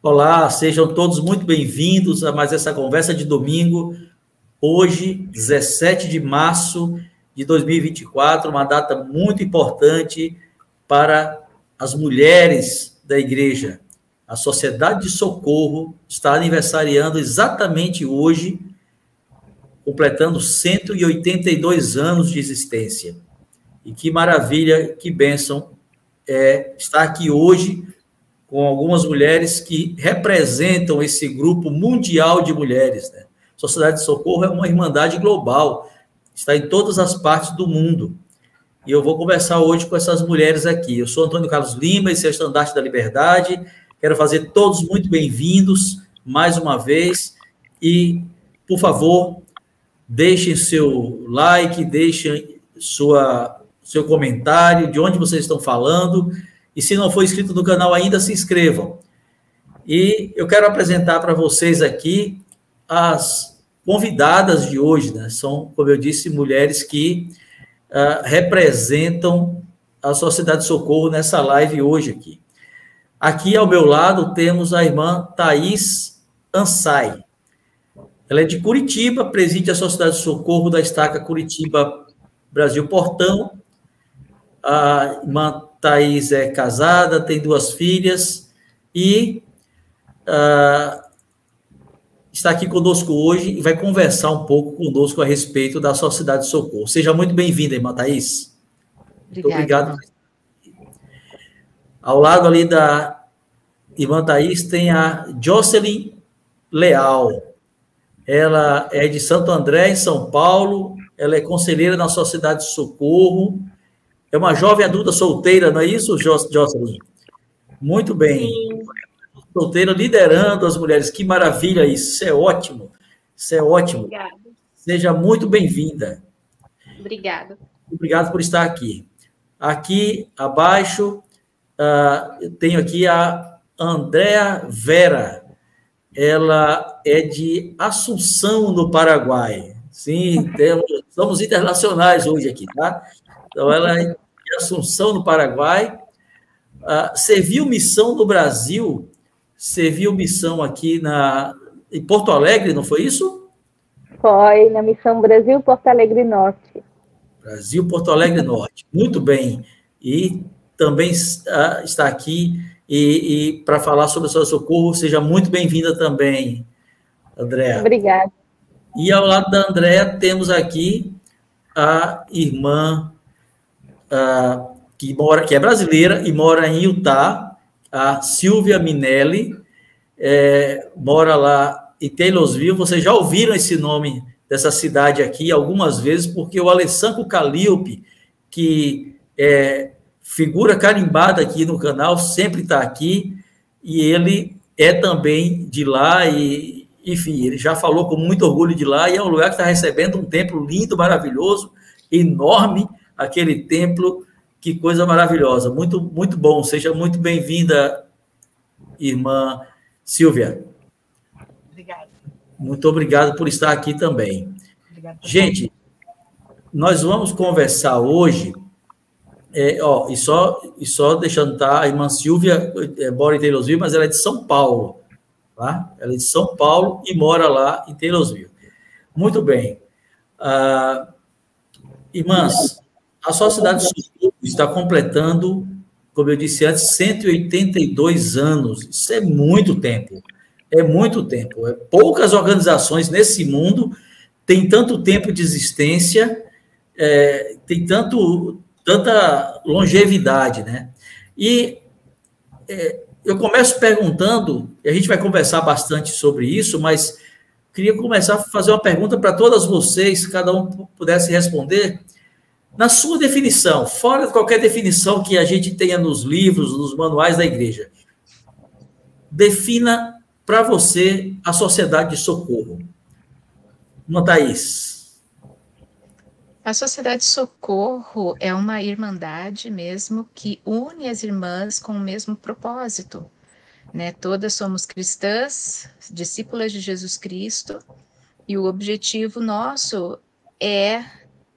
Olá, sejam todos muito bem-vindos a mais essa conversa de domingo, hoje, 17 de março de 2024, uma data muito importante para as mulheres da igreja. A Sociedade de Socorro está aniversariando exatamente hoje, completando 182 anos de existência. E que maravilha, que bênção estar aqui hoje com algumas mulheres que representam esse grupo mundial de mulheres, né? Sociedade de Socorro é uma irmandade global, está em todas as partes do mundo. E eu vou conversar hoje com essas mulheres aqui. Eu sou Antônio Carlos Lima, esse é o Estandarte da Liberdade. Quero fazer todos muito bem-vindos mais uma vez. E, por favor, deixem seu like, deixem seu comentário, de onde vocês estão falando. E se não for inscrito no canal ainda, se inscrevam. E eu quero apresentar para vocês aqui as convidadas de hoje, né? São, como eu disse, mulheres que representam a Sociedade de Socorro nessa live hoje aqui. Aqui ao meu lado temos a irmã Thaís Ansai. Ela é de Curitiba, preside a Sociedade de Socorro da Estaca Curitiba Brasil Portão. A irmã Thaís é casada, tem 2 filhas e está aqui conosco hoje e vai conversar um pouco conosco a respeito da Sociedade de Socorro. Seja muito bem-vinda, irmã Thaís. Muito obrigado. Ao lado ali da irmã Thaís tem a Jocelyn Leal. Ela é de Santo André, em São Paulo. Ela é conselheira na Sociedade de Socorro. É uma jovem adulta solteira, não é isso, Jocelyn? Muito bem. Sim. Solteira liderando as mulheres. Que maravilha isso. Isso é ótimo. Isso é ótimo. Obrigada. Seja muito bem-vinda. Obrigada. Obrigado por estar aqui. Aqui abaixo, eu tenho aqui a Andréa Vera. Ela é de Assunção, no Paraguai. Sim, somos internacionais hoje aqui, tá? Então, ela é de Assunção, no Paraguai. Serviu missão no Brasil, serviu missão aqui em Porto Alegre, não foi isso? Foi, na missão Brasil, Porto Alegre Norte. Brasil, Porto Alegre Norte. Muito bem. E também está aqui e para falar sobre o seu socorro, seja muito bem-vinda também, Andréa. Obrigada. E ao lado da Andréa temos aqui a irmã que é brasileira e mora em Utah, a Silvia Minelli, mora lá em Taylorsville. Vocês já ouviram esse nome dessa cidade aqui algumas vezes, porque o Alessandro Calliope, que é figura carimbada aqui no canal, sempre está aqui, e ele é também de lá, e, enfim, ele já falou com muito orgulho de lá, e é um lugar que está recebendo um templo lindo, maravilhoso, enorme, aquele templo. Que coisa maravilhosa, muito, muito bom. Seja muito bem-vinda, irmã Silvia. Obrigada. Muito obrigado por estar aqui também. Obrigada. Gente, nós vamos conversar hoje, e só deixando, tá? A irmã Silvia mora em Taylorsville, mas ela é de São Paulo, tá? Ela é de São Paulo e mora lá em Taylorsville. Muito bem. Irmãs, a Sociedade de Socorro está completando, como eu disse antes, 182 anos. Isso é muito tempo. É muito tempo. Poucas organizações nesse mundo têm tanto tempo de existência, tem tanta longevidade, né? E eu começo perguntando, e a gente vai conversar bastante sobre isso, mas queria começar a fazer uma pergunta para todas vocês, se cada um pudesse responder. Na sua definição, fora de qualquer definição que a gente tenha nos livros, nos manuais da igreja, defina para você a Sociedade de Socorro. Uma Thaís. A Sociedade de Socorro é uma irmandade mesmo que une as irmãs com o mesmo propósito, né? Todas somos cristãs, discípulas de Jesus Cristo, e o objetivo nosso é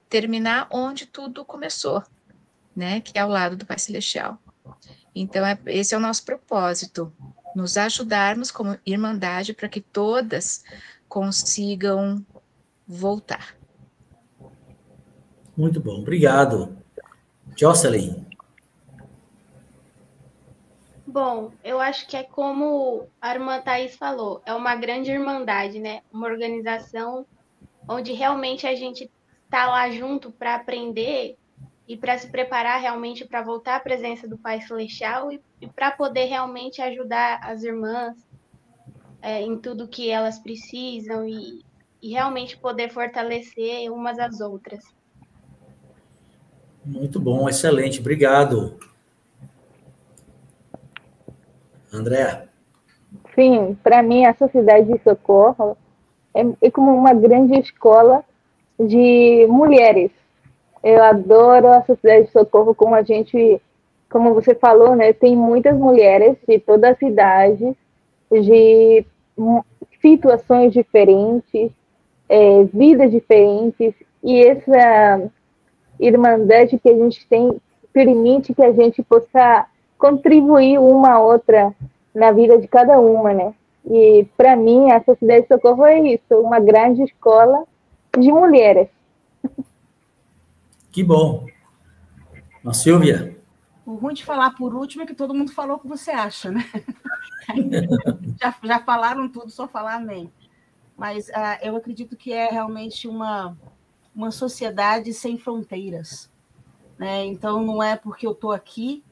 terminar onde tudo começou, né? Que é ao lado do Pai Celestial. Então, esse é o nosso propósito. nos ajudarmos como irmandade para que todas consigam voltar. Muito bom, obrigado. Jocelyn. Bom, eu acho que é como a irmã Thaís falou, é uma grande irmandade, né? Uma organização onde realmente a gente está lá junto para aprender e para se preparar realmente para voltar à presença do Pai Celestial e para poder realmente ajudar as irmãs em tudo que elas precisam e realmente poder fortalecer umas às outras. Muito bom, excelente, obrigado. Andréa. Sim, para mim a Sociedade de Socorro é como uma grande escola de mulheres. Eu adoro a Sociedade de Socorro, como você falou, né? Tem muitas mulheres de todas as idades, de situações diferentes, vidas diferentes, e essa irmandade que a gente tem permite que a gente possa contribuir uma a outra na vida de cada uma, né? E, para mim, a Sociedade de Socorro é isso, uma grande escola de mulheres. Que bom. A Silvia? O ruim de falar por último é que todo mundo falou o que você acha, né? já falaram tudo, só falar amém. Mas eu acredito que é realmente uma sociedade sem fronteiras, né? Então, não é porque eu estou aqui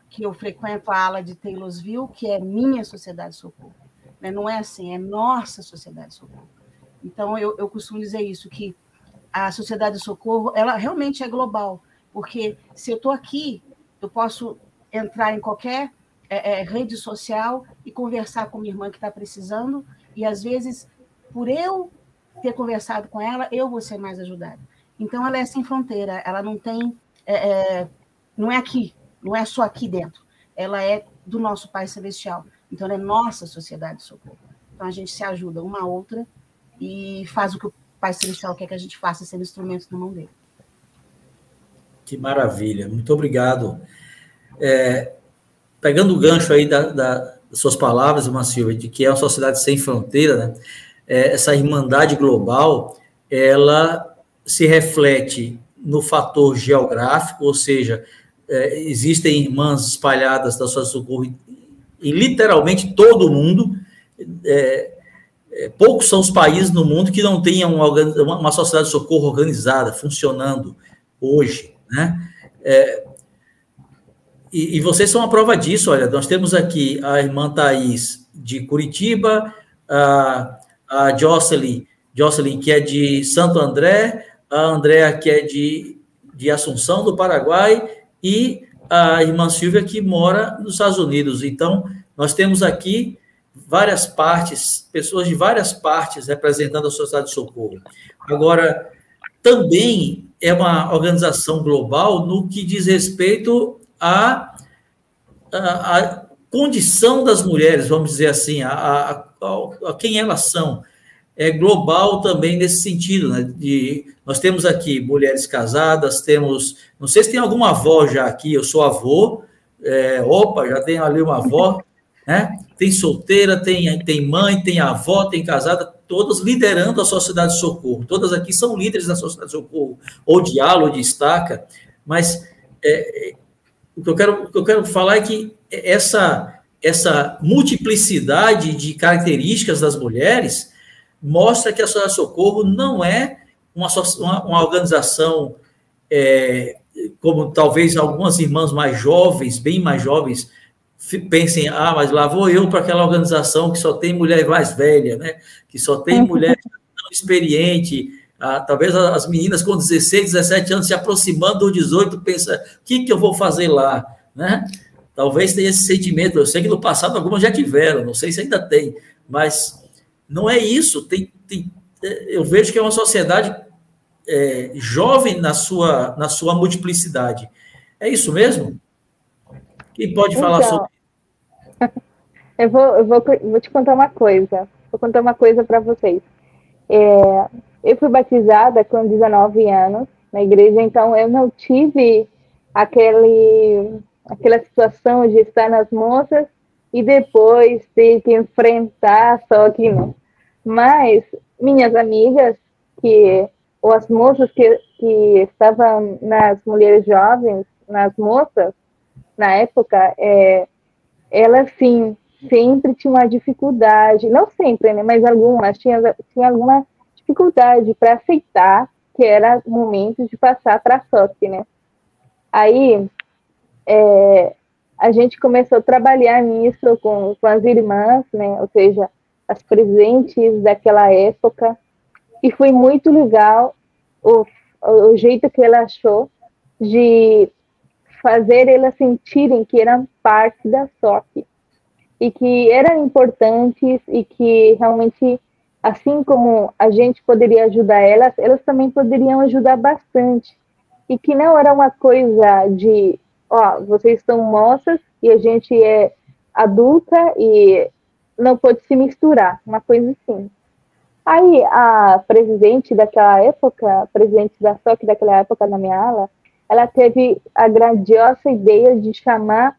que eu frequento a ala de Taylorsville, que é minha Sociedade de Socorro. Né? Não é assim, é nossa Sociedade de Socorro. Então, eu costumo dizer isso, que a Sociedade de Socorro, ela realmente é global, porque se eu estou aqui, eu posso entrar em qualquer rede social e conversar com minha irmã que está precisando, e, às vezes, por eu ter conversado com ela, eu vou ser mais ajudada. Então, ela é sem fronteira, ela não tem... não é aqui, não é só aqui dentro, ela é do nosso Pai Celestial. Então, ela é nossa Sociedade de Socorro. Então, a gente se ajuda uma a outra e faz o que o Pai Celestial quer que a gente faça, sendo instrumento na mão dele. Que maravilha, muito obrigado. Pegando o gancho aí das suas palavras, irmã Silvia, de que é uma sociedade sem fronteira, né? Essa irmandade global, ela se reflete no fator geográfico, ou seja, existem irmãs espalhadas da Sociedade de Socorro em literalmente todo o mundo. Poucos são os países no mundo que não tenham uma sociedade de socorro organizada, funcionando hoje, né? E vocês são a prova disso. Olha, nós temos aqui a irmã Thaís de Curitiba, a Jocelyn, que é de Santo André, a Andréa, que é de Assunção, do Paraguai, e a irmã Silvia, que mora nos Estados Unidos. Então, nós temos aqui várias partes, pessoas de várias partes representando a Sociedade de Socorro. Agora, também é uma organização global no que diz respeito à condição das mulheres, vamos dizer assim, a quem elas são. É global também nesse sentido, né? Nós temos aqui mulheres casadas, temos... Não sei se tem alguma avó já aqui, eu sou avô, já tem ali uma avó, né? Tem solteira, tem mãe, tem avó, tem casada, todas liderando a Sociedade de Socorro. Todas aqui são líderes da Sociedade de Socorro, ou de ala, ou de estaca, mas o que eu quero falar é que essa multiplicidade de características das mulheres mostra que a Sociedade de Socorro não é uma organização como talvez algumas irmãs mais jovens, bem mais jovens, pensem, mas lá vou eu para aquela organização que só tem mulher mais velha, né? Que só tem mulher não experiente. Talvez as meninas com 16, 17 anos se aproximando dos 18, pensa, o que eu vou fazer lá, né? Talvez tenha esse sentimento. Eu sei que no passado algumas já tiveram, não sei se ainda tem, mas não é isso. Eu vejo que é uma sociedade jovem na sua multiplicidade. É isso mesmo? Quem pode falar sobre isso? Eu vou te contar uma coisa. Vou contar uma coisa para vocês. Eu fui batizada com 19 anos na igreja, então eu não tive aquela situação de estar nas moças e depois ter que enfrentar só que não. Mas minhas amigas, ou as moças que estavam nas mulheres jovens, nas moças, na época, elas sim, sempre tinham uma dificuldade, não sempre, né, mas algumas, tinha alguma dificuldade para aceitar que era o momento de passar para a SOC, né. Aí, a gente começou a trabalhar nisso com as irmãs, né, ou seja, as presentes daquela época, e foi muito legal o jeito que ela achou de fazer elas sentirem que eram parte da SOC e que eram importantes e que realmente, assim como a gente poderia ajudar elas também poderiam ajudar bastante. E que não era uma coisa de, vocês são moças e a gente é adulta e não pode se misturar, uma coisa assim. Aí a presidente daquela época, a presidente da SOC daquela época na minha ala, ela teve a grandiosa ideia de chamar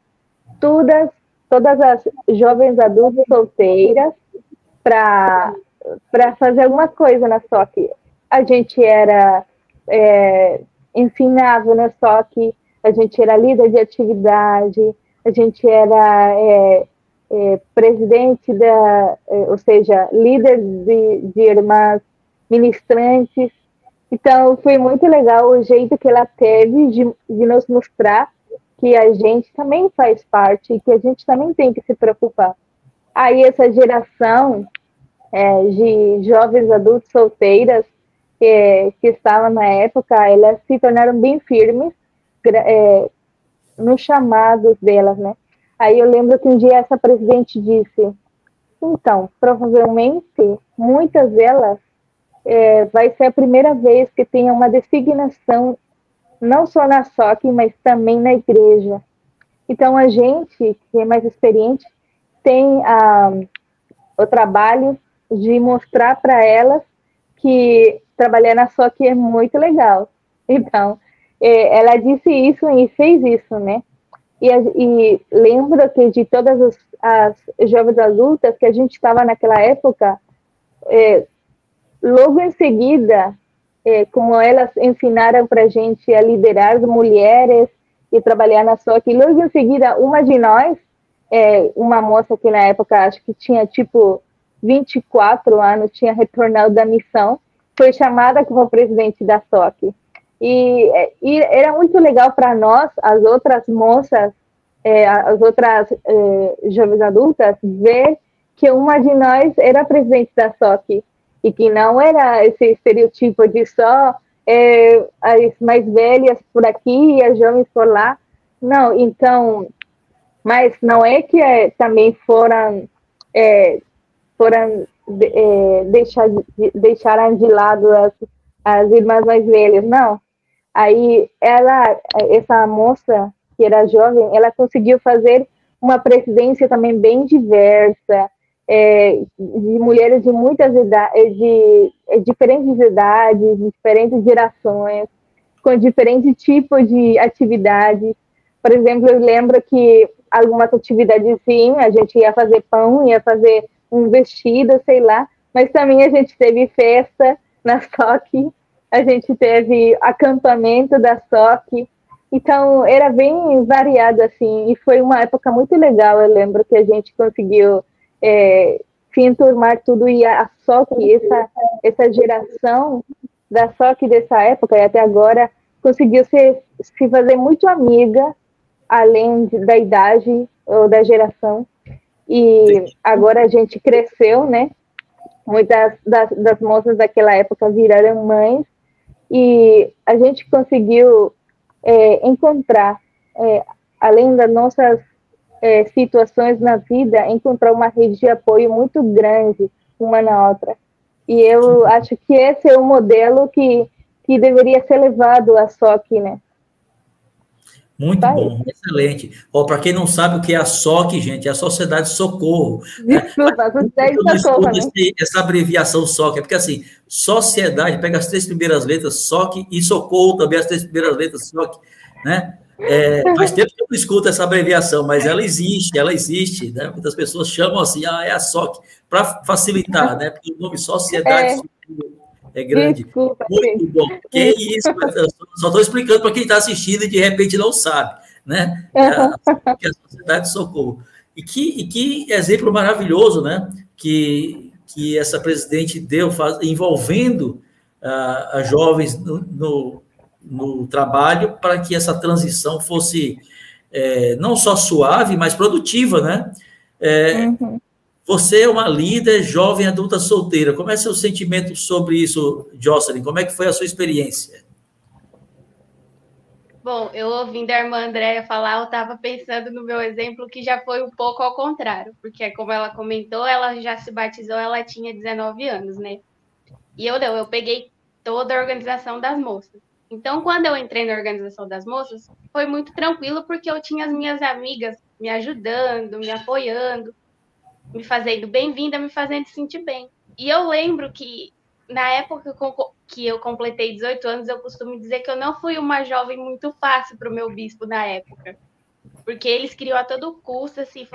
todas as jovens adultas solteiras para fazer alguma coisa na SOC. A gente ensinava na SOC, a gente era líder de atividade, a gente era presidente ou seja, líder de irmãs ministrantes. Então, foi muito legal o jeito que ela teve de nos mostrar que a gente também faz parte e que a gente também tem que se preocupar. Aí, essa geração de jovens adultos solteiras que estavam na época, elas se tornaram bem firmes nos chamados delas, né? Aí eu lembro que um dia essa presidente disse, então, provavelmente, muitas delas vai ser a primeira vez que tenha uma designação, não só na SOC, mas também na igreja. Então, a gente, que é mais experiente, tem o trabalho de mostrar para elas que trabalhar na SOC é muito legal. Então, ela disse isso e fez isso, né? E lembro que de todas as jovens adultas que a gente estava naquela época, logo em seguida, como elas ensinaram para a gente a liderar mulheres e trabalhar na SOC, logo em seguida, uma de nós, uma moça que na época acho que tinha tipo 24 anos, tinha retornado da missão, foi chamada como presidente da SOC. E era muito legal para nós, as outras moças, as outras jovens adultas, ver que uma de nós era presidente da SOC e que não era esse estereotipo de só as mais velhas por aqui e as jovens por lá. Não, então, mas não é que também deixaram de lado as irmãs mais velhas, não. Aí essa moça que era jovem, ela conseguiu fazer uma presidência também bem diversa, de mulheres de muitas idades, de diferentes idades, de diferentes gerações, com diferentes tipos de atividades. Por exemplo, eu lembro que algumas atividades, sim, a gente ia fazer pão, ia fazer um vestido, sei lá, mas também a gente teve festa na SOC, a gente teve acampamento da SOC, então era bem variado, assim, e foi uma época muito legal. Eu lembro que a gente conseguiu se enturmar tudo, e a SOC, essa geração da SOC dessa época e até agora, conseguiu se fazer muito amiga, além da idade ou da geração, e agora a gente cresceu, né? Muitas das moças daquela época viraram mães, e a gente conseguiu encontrar, além das nossas situações na vida, encontrar uma rede de apoio muito grande uma na outra. E eu acho que esse é o modelo que deveria ser levado à SOC, né? Muito bom, excelente. Para quem não sabe o que é a SOC, gente, é a Sociedade Socorro. Desculpa, a Sociedade Socorro, né? Essa abreviação SOC, é porque assim, sociedade, pega as 3 primeiras letras, SOC, e socorro também as 3 primeiras letras, SOC, né? Faz tempo que eu não escuto essa abreviação, mas ela existe, né? Muitas pessoas chamam assim, é a SOC, para facilitar, né? Porque o nome Sociedade Civil é grande. Desculpa, Muito gente. bom. Que isso, eu só estou explicando para quem está assistindo e de repente não sabe, né? Que é a Sociedade de Socorro. E que exemplo maravilhoso, né? Que essa presidente deu, envolvendo as jovens no trabalho, para que essa transição fosse não só suave, mas produtiva, né? Você é uma líder jovem adulta solteira. Como é seu sentimento sobre isso, Jocelyn? Como é que foi a sua experiência? Bom, eu ouvindo a irmã Andréia falar, eu estava pensando no meu exemplo, que já foi um pouco ao contrário, porque como ela comentou, ela já se batizou, ela tinha 19 anos, né? E eu peguei toda a organização das moças. Então, quando eu entrei na organização das moças, foi muito tranquilo, porque eu tinha as minhas amigas me ajudando, me apoiando, me fazendo bem-vinda, me fazendo sentir bem. E eu lembro que, na época que eu completei 18 anos, eu costumo dizer que eu não fui uma jovem muito fácil para o meu bispo na época, porque eles queriam a todo custo, assim,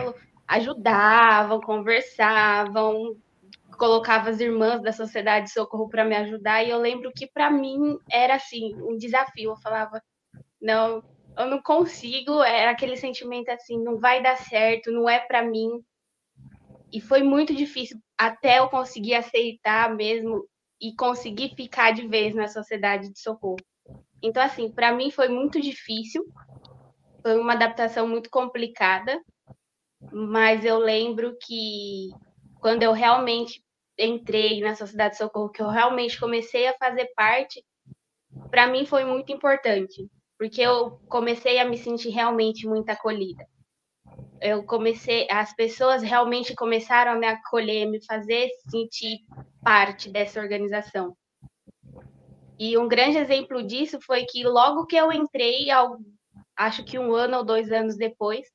ajudavam, conversavam, colocavam as irmãs da Sociedade de Socorro para me ajudar, e eu lembro que para mim era assim, um desafio. Eu falava, não, eu não consigo, era aquele sentimento assim, não vai dar certo, não é para mim. E foi muito difícil até eu conseguir aceitar mesmo e conseguir ficar de vez na Sociedade de Socorro. Então, assim, para mim foi muito difícil, foi uma adaptação muito complicada, mas eu lembro que quando eu realmente entrei na Sociedade de Socorro, que eu realmente comecei a fazer parte, para mim foi muito importante, porque eu comecei a me sentir realmente muito acolhida. As pessoas realmente começaram a me acolher, me fazer sentir parte dessa organização. E um grande exemplo disso foi que logo que eu entrei, acho que 1 ano ou 2 anos depois,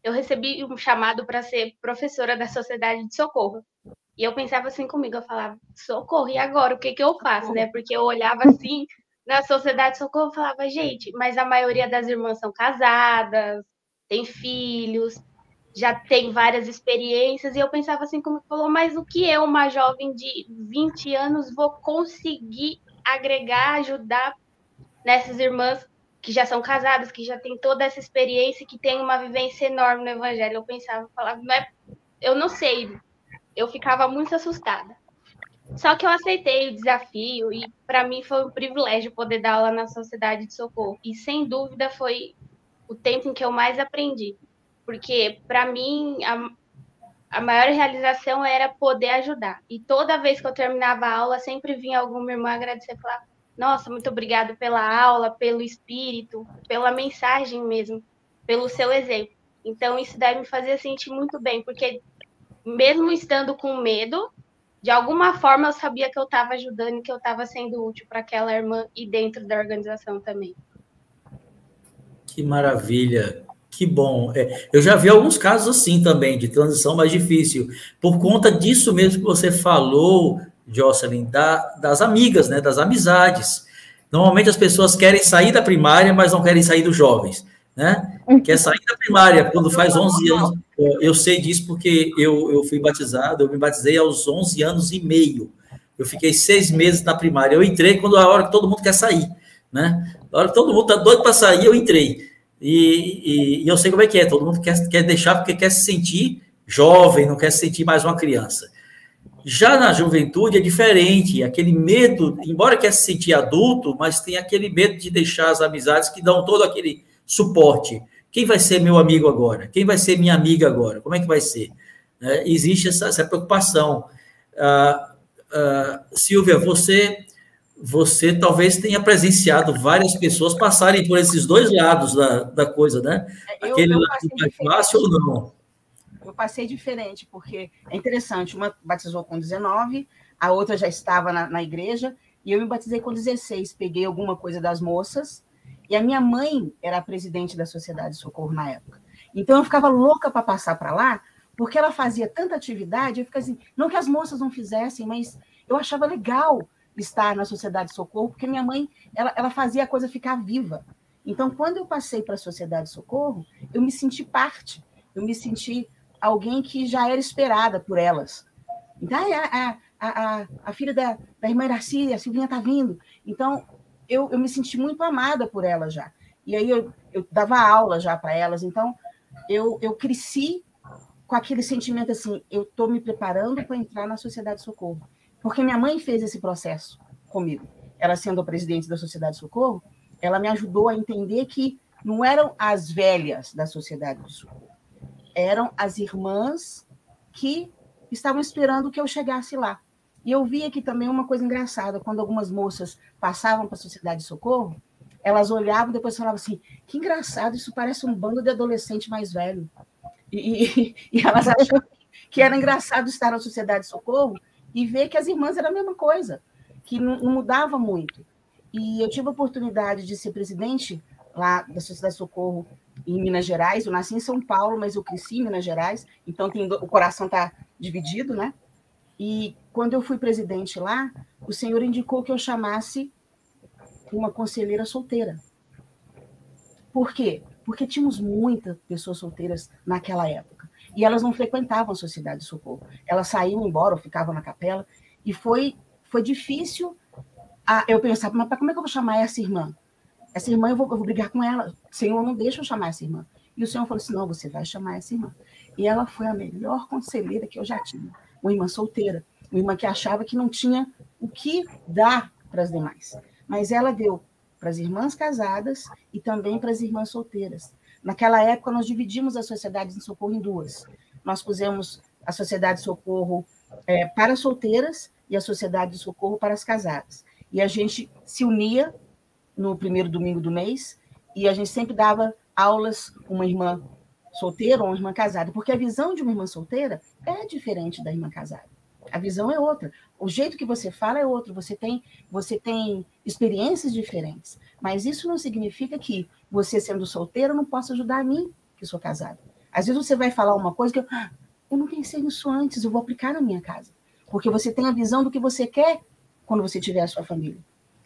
eu recebi um chamado para ser professora da Sociedade de Socorro. E eu pensava assim comigo, eu falava, socorro, e agora? O que eu faço, né? Porque eu olhava assim na Sociedade de Socorro e falava, gente, mas a maioria das irmãs são casadas, tem filhos, já tem várias experiências, e eu pensava assim, como falou, mas o que eu, uma jovem de 20 anos, vou conseguir agregar, ajudar nessas irmãs que já são casadas, que já têm toda essa experiência, que têm uma vivência enorme no Evangelho? Eu pensava, falava, eu não sei, eu ficava muito assustada. Só que eu aceitei o desafio, e para mim foi um privilégio poder dar aula na Sociedade de Socorro, e sem dúvida foi o tempo em que eu mais aprendi. Porque, para mim, a maior realização era poder ajudar. E toda vez que eu terminava a aula, sempre vinha alguma irmã agradecer e falar, nossa, muito obrigado pela aula, pelo espírito, pela mensagem mesmo, pelo seu exemplo. Então, isso daí me fazia sentir muito bem, porque mesmo estando com medo, de alguma forma eu sabia que eu estava ajudando e que eu estava sendo útil para aquela irmã e dentro da organização também. Que maravilha! Que bom. Eu já vi alguns casos assim também, de transição mais difícil, por conta disso mesmo que você falou, Jocelyn, das amigas, né, das amizades. Normalmente as pessoas querem sair da primária, mas não querem sair dos jovens, né? Quer sair da primária quando faz 11 anos. Eu sei disso porque eu fui batizado, eu me batizei aos 11 anos e meio. Eu fiquei 6 meses na primária. Eu entrei quando a hora que todo mundo quer sair, né? A hora que todo mundo está doido para sair, eu entrei. E eu sei como é que é, todo mundo quer deixar porque quer se sentir jovem, não quer se sentir mais uma criança. Já na juventude é diferente, aquele medo, embora quer se sentir adulto, mas tem aquele medo de deixar as amizades que dão todo aquele suporte. Quem vai ser meu amigo agora? Quem vai ser minha amiga agora? Como é que vai ser? Existe essa preocupação. Silvia, você talvez tenha presenciado várias pessoas passarem por esses dois lados da coisa, né? Aquele lado mais fácil ou não? Eu passei diferente, porque é interessante, uma batizou com 19, a outra já estava na igreja, e eu me batizei com 16, peguei alguma coisa das moças, e a minha mãe era a presidente da Sociedade de Socorro na época. Então eu ficava louca para passar para lá, porque ela fazia tanta atividade, eu ficava assim, não que as moças não fizessem, mas eu achava legal estar na Sociedade de Socorro, porque minha mãe, ela fazia a coisa ficar viva. Então, quando eu passei para a Sociedade de Socorro, eu me senti parte, eu me senti alguém que já era esperada por elas. Então, a filha da irmã Iraci, a Silvinha está vindo. Então, eu me senti muito amada por elas já. E aí eu dava aula já para elas. Então, eu cresci com aquele sentimento assim, eu estou me preparando para entrar na Sociedade de Socorro. Porque minha mãe fez esse processo comigo. Ela sendo a presidente da Sociedade de Socorro, ela me ajudou a entender que não eram as velhas da Sociedade de Socorro, eram as irmãs que estavam esperando que eu chegasse lá. E eu vi aqui também uma coisa engraçada, quando algumas moças passavam para a Sociedade de Socorro, elas olhavam e depois falavam assim, que engraçado, isso parece um bando de adolescente mais velho. E elas achavam que era engraçado estar na Sociedade de Socorro e ver que as irmãs eram a mesma coisa, que não mudava muito. E eu tive a oportunidade de ser presidente lá da Sociedade de Socorro em Minas Gerais. Eu nasci em São Paulo, mas eu cresci em Minas Gerais, então o coração está dividido, né? E quando eu fui presidente lá, o senhor indicou que eu chamasse uma conselheira solteira. Por quê? Porque tínhamos muitas pessoas solteiras naquela época. E elas não frequentavam a Sociedade de Socorro. Elas saíam embora ou ficavam na capela. E foi difícil. Eu pensava, mas como é que eu vou chamar essa irmã? Essa irmã eu vou brigar com ela. O Senhor não deixa eu chamar essa irmã. E o Senhor falou assim, não, você vai chamar essa irmã. E ela foi a melhor conselheira que eu já tive. Uma irmã solteira. Uma irmã que achava que não tinha o que dar para as demais. Mas ela deu para as irmãs casadas e também para as irmãs solteiras. Naquela época, nós dividimos a Sociedade de Socorro em duas. Nós pusemos a Sociedade de Socorro para solteiras e a Sociedade de Socorro para as casadas. E a gente se unia no primeiro domingo do mês e a gente sempre dava aulas, uma irmã solteira ou uma irmã casada, porque a visão de uma irmã solteira é diferente da irmã casada. A visão é outra. O jeito que você fala é outro. Você tem experiências diferentes. Mas isso não significa que você, sendo solteira, não possa ajudar a mim, que sou casada. Às vezes você vai falar uma coisa que eu não pensei nisso antes, eu vou aplicar na minha casa. Porque você tem a visão do que você quer quando você tiver a sua família.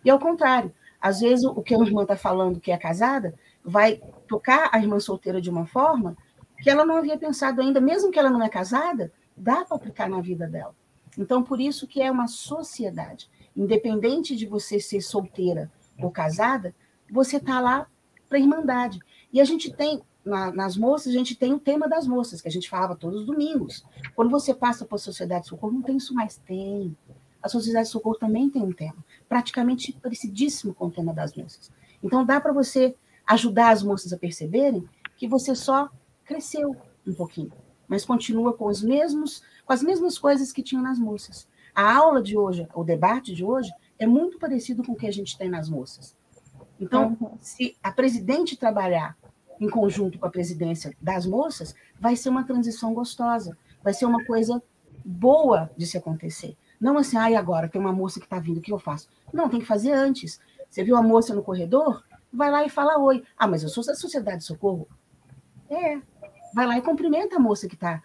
E ao contrário, às vezes o que a irmã está falando que é casada vai tocar a irmã solteira de uma forma que ela não havia pensado ainda, mesmo que ela não é casada, dá para aplicar na vida dela. Então, por isso que é uma sociedade. Independente de você ser solteira ou casada, você está lá para a Irmandade. E a gente tem, nas moças, a gente tem o tema das moças, que a gente falava todos os domingos. Quando você passa para a Sociedade de Socorro, não tem isso mais, tem. A Sociedade de Socorro também tem um tema, praticamente parecidíssimo com o tema das moças. Então, dá para você ajudar as moças a perceberem que você só cresceu um pouquinho, mas continua com as mesmas coisas que tinham nas moças. A aula de hoje, o debate de hoje, é muito parecido com o que a gente tem nas moças. Então, se a presidente trabalhar em conjunto com a presidência das moças, vai ser uma transição gostosa, vai ser uma coisa boa de se acontecer. Não assim, agora tem uma moça que está vindo, o que eu faço? Não, tem que fazer antes. Você viu a moça no corredor? Vai lá e fala oi. Mas eu sou da Sociedade de Socorro. Vai lá e cumprimenta a moça que está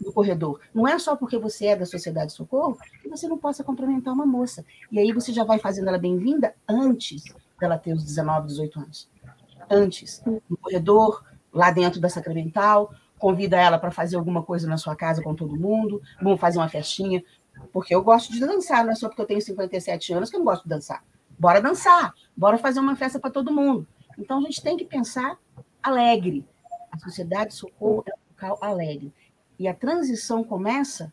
no corredor. Não é só porque você é da Sociedade de Socorro que você não possa cumprimentar uma moça. E aí você já vai fazendo ela bem-vinda antes dela ter os 19, 18 anos. Antes. No corredor, lá dentro da Sacramental, convida ela para fazer alguma coisa na sua casa com todo mundo, vamos fazer uma festinha, porque eu gosto de dançar, não é só porque eu tenho 57 anos que eu não gosto de dançar. Bora dançar, bora fazer uma festa para todo mundo. Então, a gente tem que pensar alegre. A Sociedade de Socorro é um local alegre. E a transição começa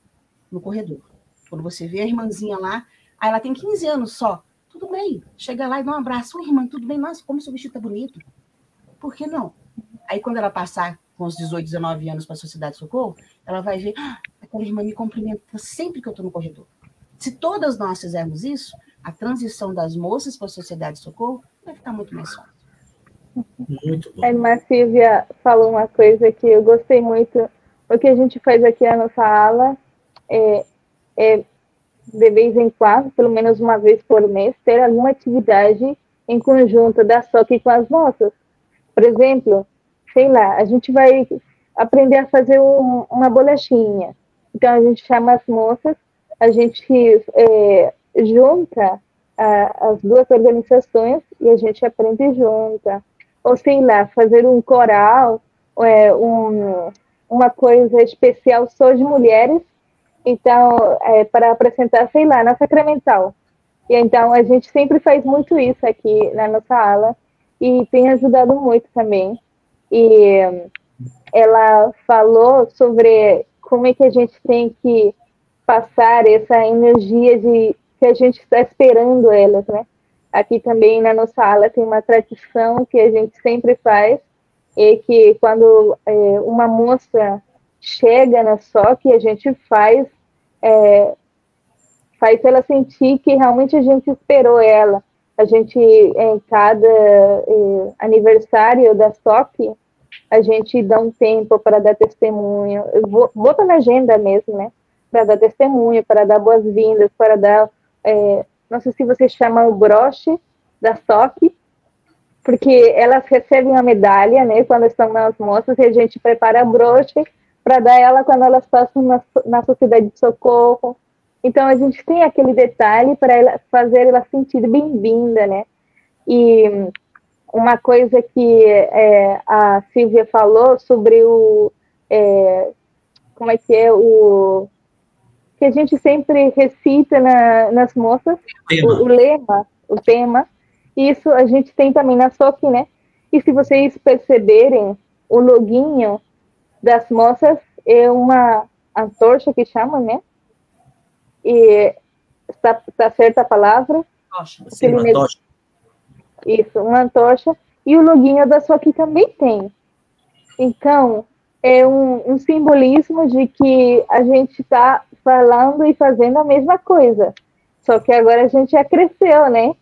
no corredor. Quando você vê a irmãzinha lá, ela tem 15 anos só. Tudo bem, chega lá e dá um abraço. Oi, irmã, tudo bem? Nossa, como seu vestido tá bonito. Por que não? Aí, quando ela passar com os 18, 19 anos para a Sociedade de Socorro, ela vai ver, aquela irmã me cumprimenta sempre que eu estou no corredor. Se todas nós fizermos isso, a transição das moças para a Sociedade de Socorro vai ficar muito mais fácil. Muito bom. A irmã Silvia falou uma coisa que eu gostei muito. O que a gente faz aqui na nossa aula é de vez em quando, pelo menos uma vez por mês, ter alguma atividade em conjunto da SOC com as moças. Por exemplo, sei lá, a gente vai aprender a fazer uma bolachinha. Então, a gente chama as moças, a gente junta as duas organizações e a gente aprende junta. ou sei lá, fazer um coral, uma coisa especial só de mulheres, então, para apresentar, sei lá, na Sacramental. E então, a gente sempre faz muito isso aqui na nossa aula, e tem ajudado muito também. E ela falou sobre como é que a gente tem que passar essa energia de que a gente está esperando elas, né? Aqui também na nossa aula tem uma tradição que a gente sempre faz, e que quando uma moça chega na SOC, a gente faz ela sentir que realmente a gente esperou ela. A gente, em cada aniversário da SOC, a gente dá um tempo para dar testemunho, bota na agenda mesmo, né? Para dar testemunho, para dar boas-vindas, para dar, não sei se vocês chamam o broche da SOC, porque elas recebem a medalha, né, quando estão nas moças, e a gente prepara a broche para dar ela quando elas passam na sociedade de socorro. Então, a gente tem aquele detalhe para fazer ela sentir bem-vinda, né? E uma coisa que a Silvia falou sobre como é que é o que a gente sempre recita nas moças, o lema, o tema. Isso a gente tem também na SOC, né? E se vocês perceberem, o loginho das moças é uma antorcha que chama, né? E está certa a palavra? Sim, uma antorcha. Isso, uma antorcha. E o loginho da SOC também tem. Então, é um simbolismo de que a gente está falando e fazendo a mesma coisa. Só que agora a gente já cresceu, né?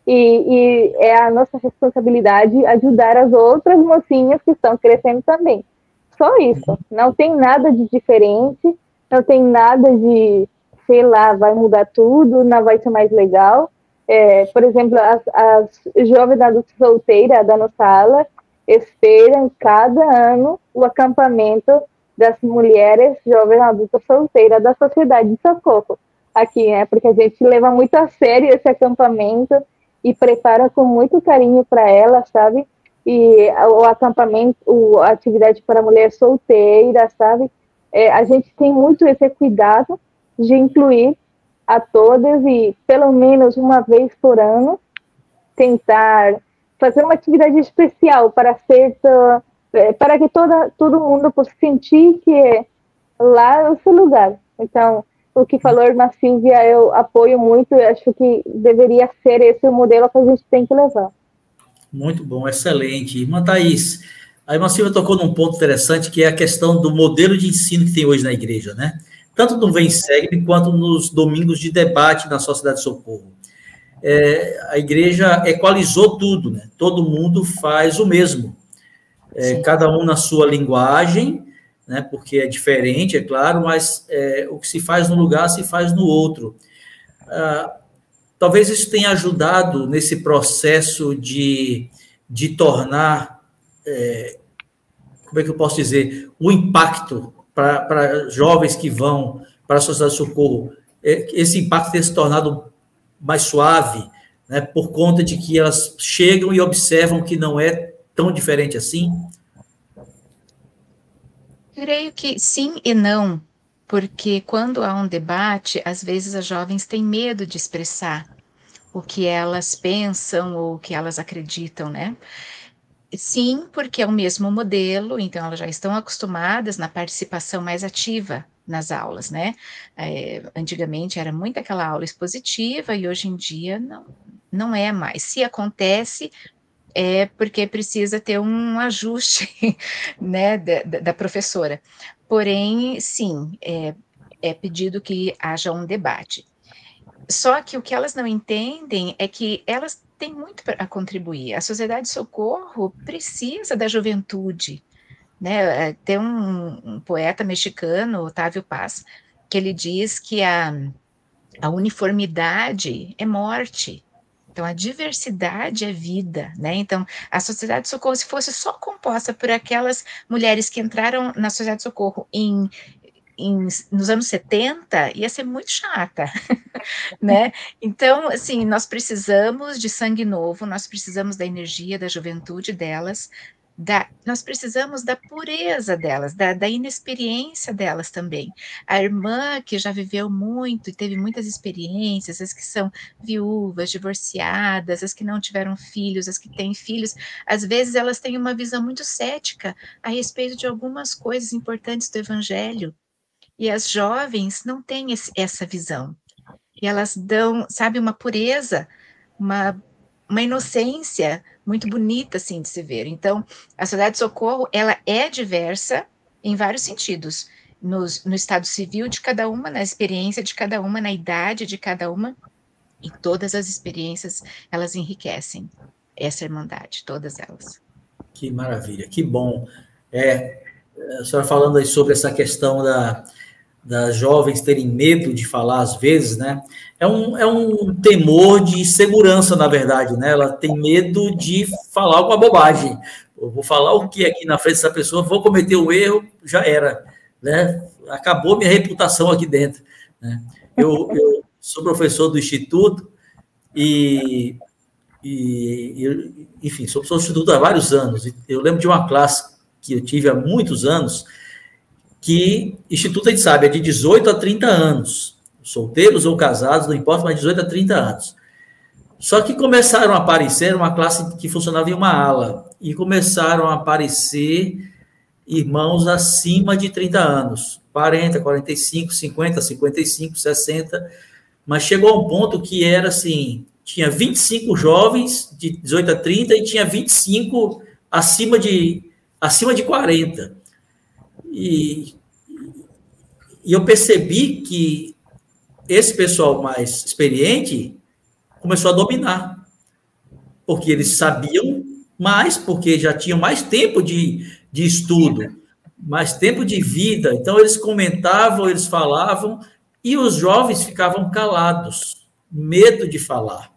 E é a nossa responsabilidade ajudar as outras mocinhas que estão crescendo também. Só isso. Não tem nada de diferente, não tem nada de, sei lá, vai mudar tudo, não vai ser mais legal. Por exemplo, as jovens adultas solteiras da nossa ala esperam cada ano o acampamento das mulheres jovens adultas solteiras da Sociedade de Socorro. Aqui, né? Porque a gente leva muito a sério esse acampamento e prepara com muito carinho para ela, sabe? E o acampamento, a atividade para mulher solteira, sabe? A gente tem muito esse cuidado de incluir a todas e, pelo menos uma vez por ano, tentar fazer uma atividade especial para que todo mundo possa sentir que lá é o seu lugar. Então, o que falou a irmã Silvia, eu apoio muito, eu acho que deveria ser esse o modelo que a gente tem que levar. Muito bom, excelente. Irmã Thaís, a irmã Silvia tocou num ponto interessante, que é a questão do modelo de ensino que tem hoje na igreja, né? Tanto no Vem Segue, quanto nos domingos de debate na Sociedade de Socorro. A igreja equalizou tudo, né? Todo mundo faz o mesmo. Cada um na sua linguagem, né? Porque é diferente, é claro, mas o que se faz num lugar se faz no outro. Talvez isso tenha ajudado nesse processo de tornar, como é que eu posso dizer, o impacto para jovens que vão para a Sociedade de Socorro, esse impacto ter se tornado mais suave, né, por conta de que elas chegam e observam que não é tão diferente assim? Creio que sim e não, porque quando há um debate, às vezes as jovens têm medo de expressar o que elas pensam ou o que elas acreditam, né? Sim, porque é o mesmo modelo, então elas já estão acostumadas na participação mais ativa nas aulas, né? Antigamente era muito aquela aula expositiva e hoje em dia não é mais. Se acontece, é porque precisa ter um ajuste, né, da professora. Porém, sim, é pedido que haja um debate. Só que o que elas não entendem é que elas têm muito a contribuir. A Sociedade de Socorro precisa da juventude, né? Tem um poeta mexicano, Otávio Paz, que ele diz que a uniformidade é morte. Então, a diversidade é vida, né? Então, a Sociedade de Socorro, se fosse só composta por aquelas mulheres que entraram na Sociedade de Socorro em nos anos 70 ia ser muito chata, né? Então, assim, nós precisamos de sangue novo, nós precisamos da energia, da juventude delas, nós precisamos da pureza delas, da inexperiência delas também. A irmã que já viveu muito e teve muitas experiências, as que são viúvas, divorciadas, as que não tiveram filhos, as que têm filhos, às vezes elas têm uma visão muito cética a respeito de algumas coisas importantes do Evangelho, e as jovens não têm essa visão, e elas dão, sabe, uma pureza, uma inocência muito bonita, assim, de se ver. Então, a Sociedade de Socorro, ela é diversa em vários sentidos, no estado civil de cada uma, na experiência de cada uma, na idade de cada uma, e todas as experiências, elas enriquecem essa irmandade, todas elas. Que maravilha, que bom. A senhora falando aí sobre essa questão das jovens terem medo de falar às vezes, né? É um temor de segurança, na verdade, né? Ela tem medo de falar alguma bobagem. Eu vou falar o que aqui na frente dessa pessoa, vou cometer um erro, já era, né? Acabou minha reputação aqui dentro, né? Eu sou professor do Instituto enfim, sou professor do Instituto há vários anos. Eu lembro de uma classe que eu tive há muitos anos, que Instituto, a gente sabe, é de 18 a 30 anos, solteiros ou casados, não importa, mas 18 a 30 anos. Só que começaram a aparecer, uma classe que funcionava em uma ala, e começaram a aparecer irmãos acima de 30 anos, 40, 45, 50, 55, 60, mas chegou a um ponto que era assim, tinha 25 jovens de 18 a 30 e tinha 25 acima de 40. E eu percebi que esse pessoal mais experiente começou a dominar, porque eles sabiam mais, porque já tinham mais tempo de estudo, mais tempo de vida. Então, eles comentavam, eles falavam, e os jovens ficavam calados, medo de falar.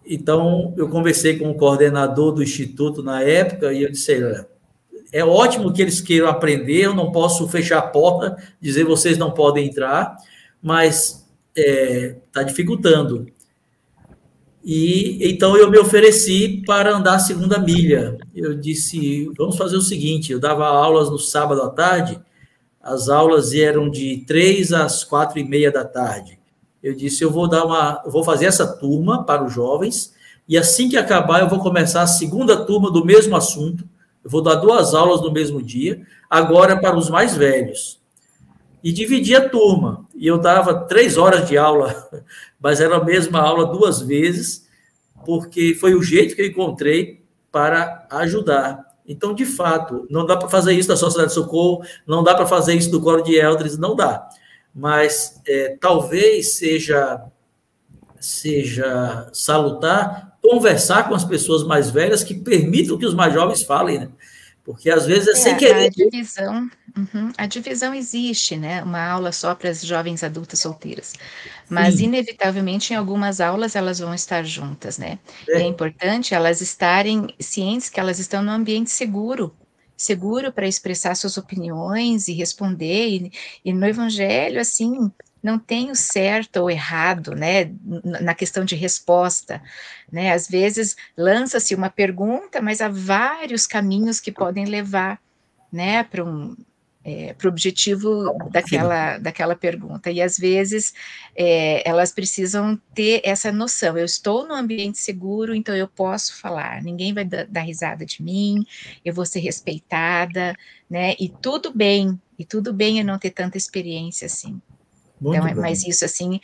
Então, eu conversei com o coordenador do Instituto na época, e eu disse, é ótimo que eles queiram aprender, eu não posso fechar a porta, dizer vocês não podem entrar, mas está dificultando. E então eu me ofereci para andar a segunda milha. Eu disse, vamos fazer o seguinte, eu dava aulas no sábado à tarde, as aulas eram de 3 às 4h30 da tarde. Eu disse, eu vou fazer essa turma para os jovens, e assim que acabar eu vou começar a segunda turma do mesmo assunto. Eu vou dar 2 aulas no mesmo dia, agora para os mais velhos. E dividi a turma. E eu dava 3 horas de aula, mas era a mesma aula 2 vezes, porque foi o jeito que eu encontrei para ajudar. Então, de fato, não dá para fazer isso da Sociedade de Socorro, não dá para fazer isso do Coro de Eldres, não dá. Mas talvez seja salutar conversar com as pessoas mais velhas que permitam que os mais jovens falem, né? Porque às vezes é sem querer. A divisão existe, né? Uma aula só para as jovens adultas solteiras. Mas, inevitavelmente, em algumas aulas elas vão estar juntas, né? E é importante elas estarem cientes que elas estão num ambiente seguro para expressar suas opiniões e responder. E no Evangelho, assim, não tem o certo ou errado, né, na questão de resposta, né, às vezes lança-se uma pergunta, mas há vários caminhos que podem levar, né, para o objetivo daquela pergunta, e às vezes elas precisam ter essa noção, eu estou num ambiente seguro, então eu posso falar, ninguém vai dar risada de mim, eu vou ser respeitada, né, e tudo bem eu não ter tanta experiência assim. Então, mas isso, assim,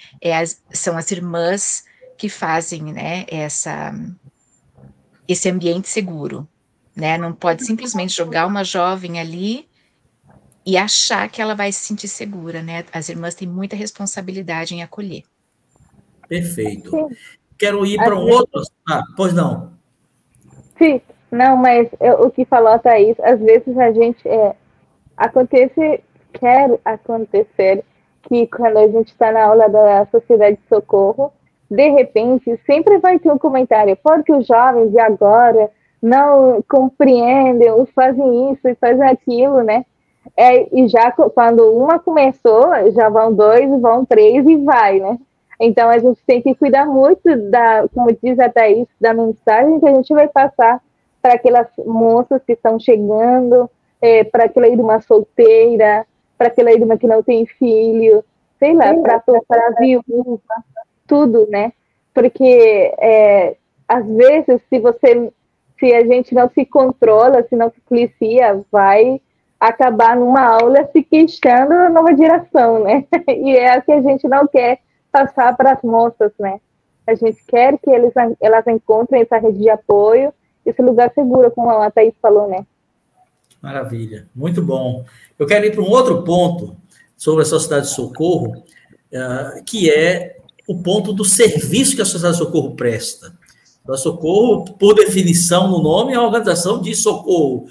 são as irmãs que fazem, né, esse ambiente seguro, né, não pode simplesmente jogar uma jovem ali e achar que ela vai se sentir segura, né, as irmãs têm muita responsabilidade em acolher. Perfeito. Sim. Quero ir para um outro... pois não. Sim, não, mas o que falou a Thaís, às vezes a gente quer acontecer que quando a gente está na aula da Sociedade de Socorro, de repente, sempre vai ter um comentário, porque os jovens de agora não compreendem, fazem isso e fazem aquilo, né? E já quando uma começou, já vão 2, vão 3 e vai, né? Então a gente tem que cuidar muito como diz a Thaís, da mensagem que a gente vai passar para aquelas moças que estão chegando, para aquela irmã solteira, para aquela irmã que não tem filho, sei lá, para a viúva, tudo, né? Porque às vezes, se a gente não se controla, se não se policia, vai acabar numa aula se queixando na nova geração, né? E é o que a gente não quer passar para as moças, né? A gente quer que elas encontrem essa rede de apoio, esse lugar seguro, como a Thaís falou, né? Maravilha, muito bom. Eu quero ir para um outro ponto sobre a Sociedade de Socorro, que é o ponto do serviço que a Sociedade de Socorro presta. A Socorro, por definição no nome, é uma organização de socorro,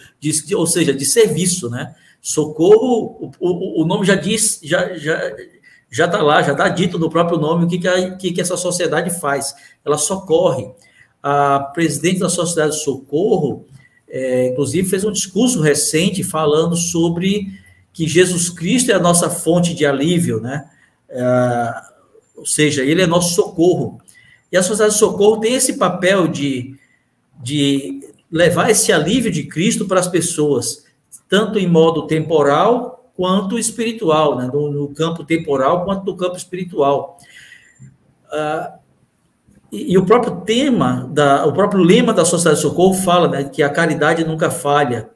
ou seja, de serviço, né? Socorro, o nome já diz, já está lá, já está dito no próprio nome o que essa sociedade faz. Ela socorre. A presidente da Sociedade de Socorro, inclusive, fez um discurso recente falando sobre que Jesus Cristo é a nossa fonte de alívio, né? Ou seja, ele é nosso socorro. E a Sociedade de Socorro tem esse papel de levar esse alívio de Cristo para as pessoas, tanto em modo temporal quanto espiritual, né? No campo temporal quanto no campo espiritual. E o próprio o próprio lema da Sociedade de Socorro fala, né, que a caridade nunca falha.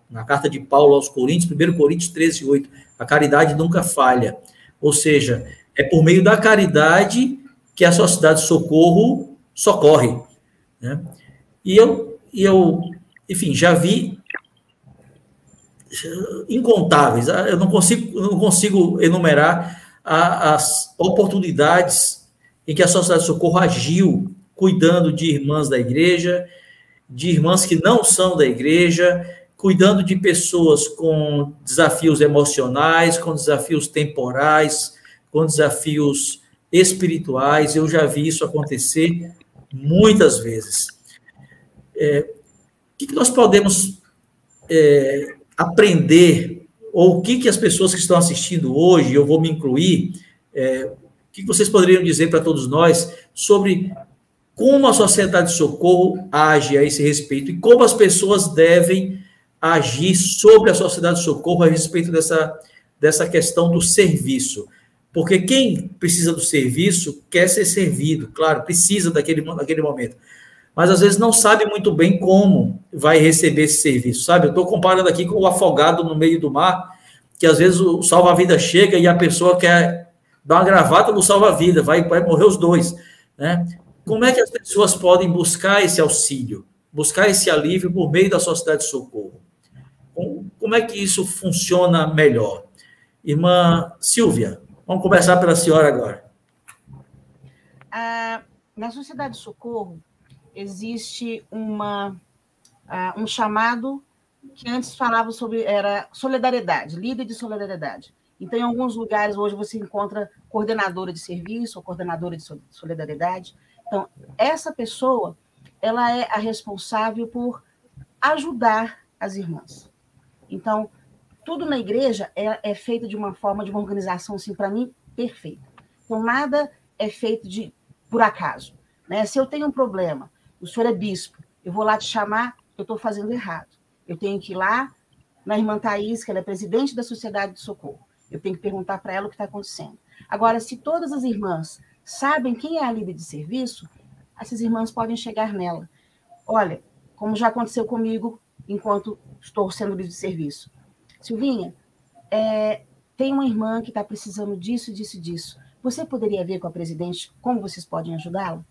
Na carta de Paulo aos Coríntios, 1 Coríntios 13:8, a caridade nunca falha. Ou seja, é por meio da caridade que a Sociedade de Socorro socorre, né? E eu, enfim, já vi incontáveis, eu não consigo enumerar as oportunidades em que a Sociedade de Socorro agiu, cuidando de irmãs da igreja, de irmãs que não são da igreja, cuidando de pessoas com desafios emocionais, com desafios temporais, com desafios espirituais. Eu já vi isso acontecer muitas vezes. O que nós podemos aprender, ou o que as pessoas que estão assistindo hoje, eu vou me incluir, o que vocês poderiam dizer para todos nós sobre como a Sociedade de Socorro age a esse respeito e como as pessoas devem agir sobre a Sociedade de Socorro a respeito dessa questão do serviço? Porque quem precisa do serviço quer ser servido, claro, precisa daquele momento, mas às vezes não sabe muito bem como vai receber esse serviço, sabe? Eu estou comparando aqui com o afogado no meio do mar, que às vezes o salva-vida chega e a pessoa quer dar uma gravata no salva-vida, vai morrer os dois, né? Como é que as pessoas podem buscar esse auxílio, buscar esse alívio por meio da Sociedade de Socorro? Como é que isso funciona melhor? Irmã Silvia, vamos começar pela senhora agora. Na Sociedade de Socorro, existe um chamado que antes falava sobre, era solidariedade, líder de solidariedade. Então, em alguns lugares, hoje, você encontra coordenadora de serviço ou coordenadora de solidariedade. Então, essa pessoa, ela é a responsável por ajudar as irmãs. Então, tudo na igreja é feito de uma forma, de uma organização, assim, para mim, perfeita. Então, nada é feito por acaso, né? Se eu tenho um problema, o senhor é bispo, eu vou lá te chamar, eu estou fazendo errado. Eu tenho que ir lá na irmã Thaís, que ela é presidente da Sociedade de Socorro. Eu tenho que perguntar para ela o que está acontecendo. Agora, se todas as irmãs sabem quem é a líder de serviço, essas irmãs podem chegar nela. Olha, como já aconteceu comigo enquanto estou sendo líder de serviço. Silvinha, tem uma irmã que está precisando disso, disso e disso. Você poderia ver com a presidente como vocês podem ajudá-la?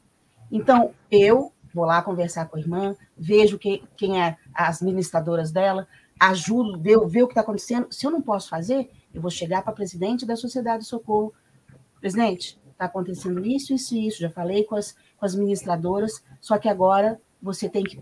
Então, eu vou lá conversar com a irmã, vejo quem é as ministradoras dela, ajudo, ver o que está acontecendo. Se eu não posso fazer, eu vou chegar para a presidente da Sociedade de Socorro. Presidente, está acontecendo isso, isso e isso. Já falei com as ministradoras, só que agora você tem que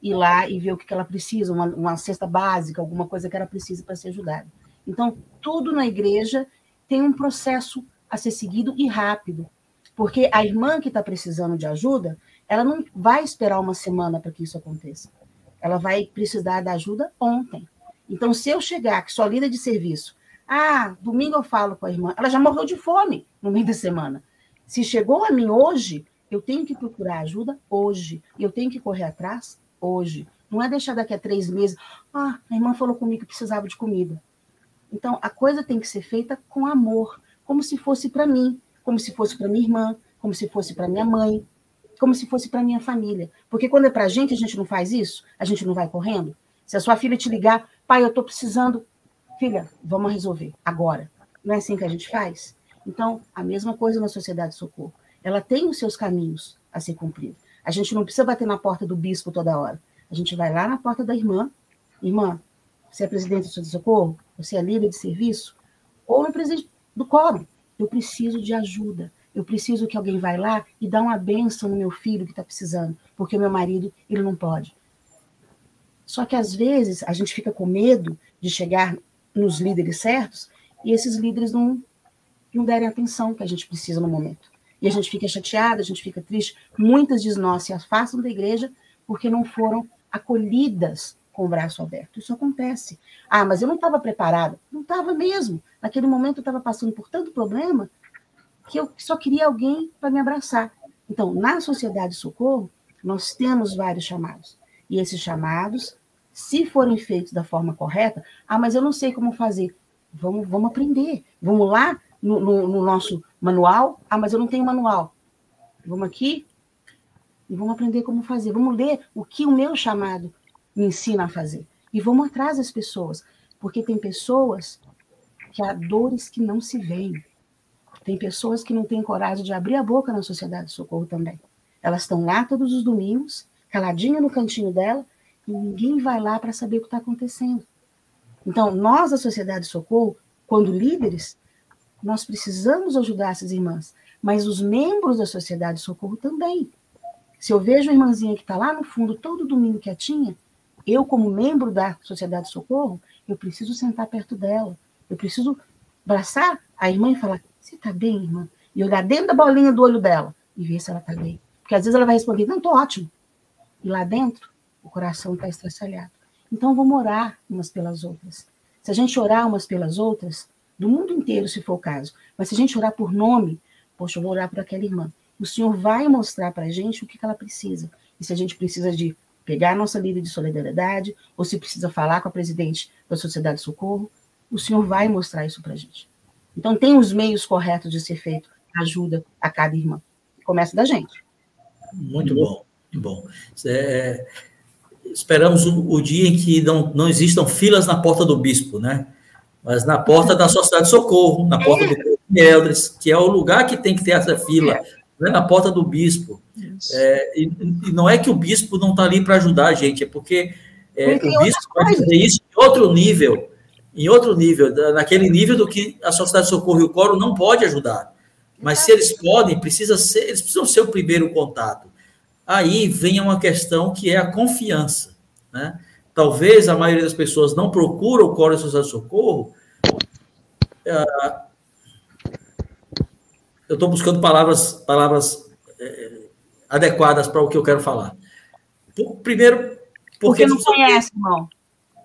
ir lá e ver o que ela precisa, uma cesta básica, alguma coisa que ela precisa para ser ajudada. Então, tudo na igreja tem um processo a ser seguido e rápido, porque a irmã que está precisando de ajuda, ela não vai esperar uma semana para que isso aconteça. Ela vai precisar da ajuda ontem. Então, se eu chegar, que sou líder de serviço, domingo eu falo com a irmã, ela já morreu de fome no meio da semana. Se chegou a mim hoje, eu tenho que procurar ajuda hoje. E eu tenho que correr atrás hoje. Não é deixar daqui a 3 meses. A irmã falou comigo que precisava de comida. Então, a coisa tem que ser feita com amor, como se fosse para mim, como se fosse para minha irmã, como se fosse para minha mãe, como se fosse para minha família. Porque quando é para a gente não faz isso, a gente não vai correndo. Se a sua filha te ligar, pai, eu estou precisando, filha, vamos resolver agora. Não é assim que a gente faz? Então, a mesma coisa na Sociedade de Socorro. Ela tem os seus caminhos a ser cumprido. A gente não precisa bater na porta do bispo toda hora. A gente vai lá na porta da irmã. Irmã, você é presidente da Sociedade de Socorro? Você é líder de serviço? Ou é presidente do quórum? Eu preciso de ajuda. Eu preciso que alguém vá lá e dê uma bênção no meu filho que está precisando, porque o meu marido, ele não pode. Só que, às vezes, a gente fica com medo de chegar nos líderes certos e esses líderes não derem a atenção que a gente precisa no momento. E a gente fica chateada, a gente fica triste. Muitas de nós se afastam da igreja porque não foram acolhidas com o braço aberto. Isso acontece. Mas eu não estava preparada. Não estava mesmo. Naquele momento eu estava passando por tanto problema que eu só queria alguém para me abraçar. Então, na Sociedade de Socorro, nós temos vários chamados. E esses chamados, se forem feitos da forma correta, mas eu não sei como fazer. Vamos aprender. Vamos lá no nosso manual. Mas eu não tenho manual. Vamos aqui e vamos aprender como fazer. Vamos ler o que o meu chamado me ensina a fazer. E vamos atrás das pessoas. Porque tem pessoas que há dores que não se veem. Tem pessoas que não têm coragem de abrir a boca na Sociedade de Socorro também. Elas estão lá todos os domingos, caladinha no cantinho dela, e ninguém vai lá para saber o que está acontecendo. Então, nós, da Sociedade de Socorro, quando líderes, nós precisamos ajudar essas irmãs, mas os membros da Sociedade de Socorro também. Se eu vejo uma irmãzinha que está lá no fundo, todo domingo quietinha, eu, como membro da Sociedade de Socorro, eu preciso sentar perto dela, eu preciso abraçar a irmã e falar, você está bem, irmã? E olhar dentro da bolinha do olho dela e ver se ela está bem. Porque às vezes ela vai responder, não, estou ótimo. E lá dentro, o coração está estraçalhado. Então, vamos orar umas pelas outras. Se a gente orar umas pelas outras, do mundo inteiro, se for o caso, mas se a gente orar por nome, poxa, eu vou orar por aquela irmã. O Senhor vai mostrar para a gente o que ela precisa. E se a gente precisa de pegar a nossa líder de solidariedade, ou se precisa falar com a presidente da Sociedade de Socorro, o Senhor vai mostrar isso para a gente. Então, tem os meios corretos de ser feito ajuda a cada irmã. Começa da gente. Muito bom, muito bom. Esperamos o dia em que não existam filas na porta do bispo, né? Mas na porta da Sociedade de Socorro, na porta do Eldres, que é o lugar que tem que ter essa fila, não é na porta do bispo. E não é que o bispo não está ali para ajudar a gente, é porque o bispo pode fazer isso em outro nível, naquele nível do que a Sociedade de Socorro e o Coro não pode ajudar. Mas se eles podem, eles precisam ser o primeiro contato. Aí vem uma questão que é a confiança, né? Talvez a maioria das pessoas não procura o Coro e a Sociedade de Socorro. Eu estou buscando palavras adequadas para o que eu quero falar. Primeiro, porque não conhece, irmão.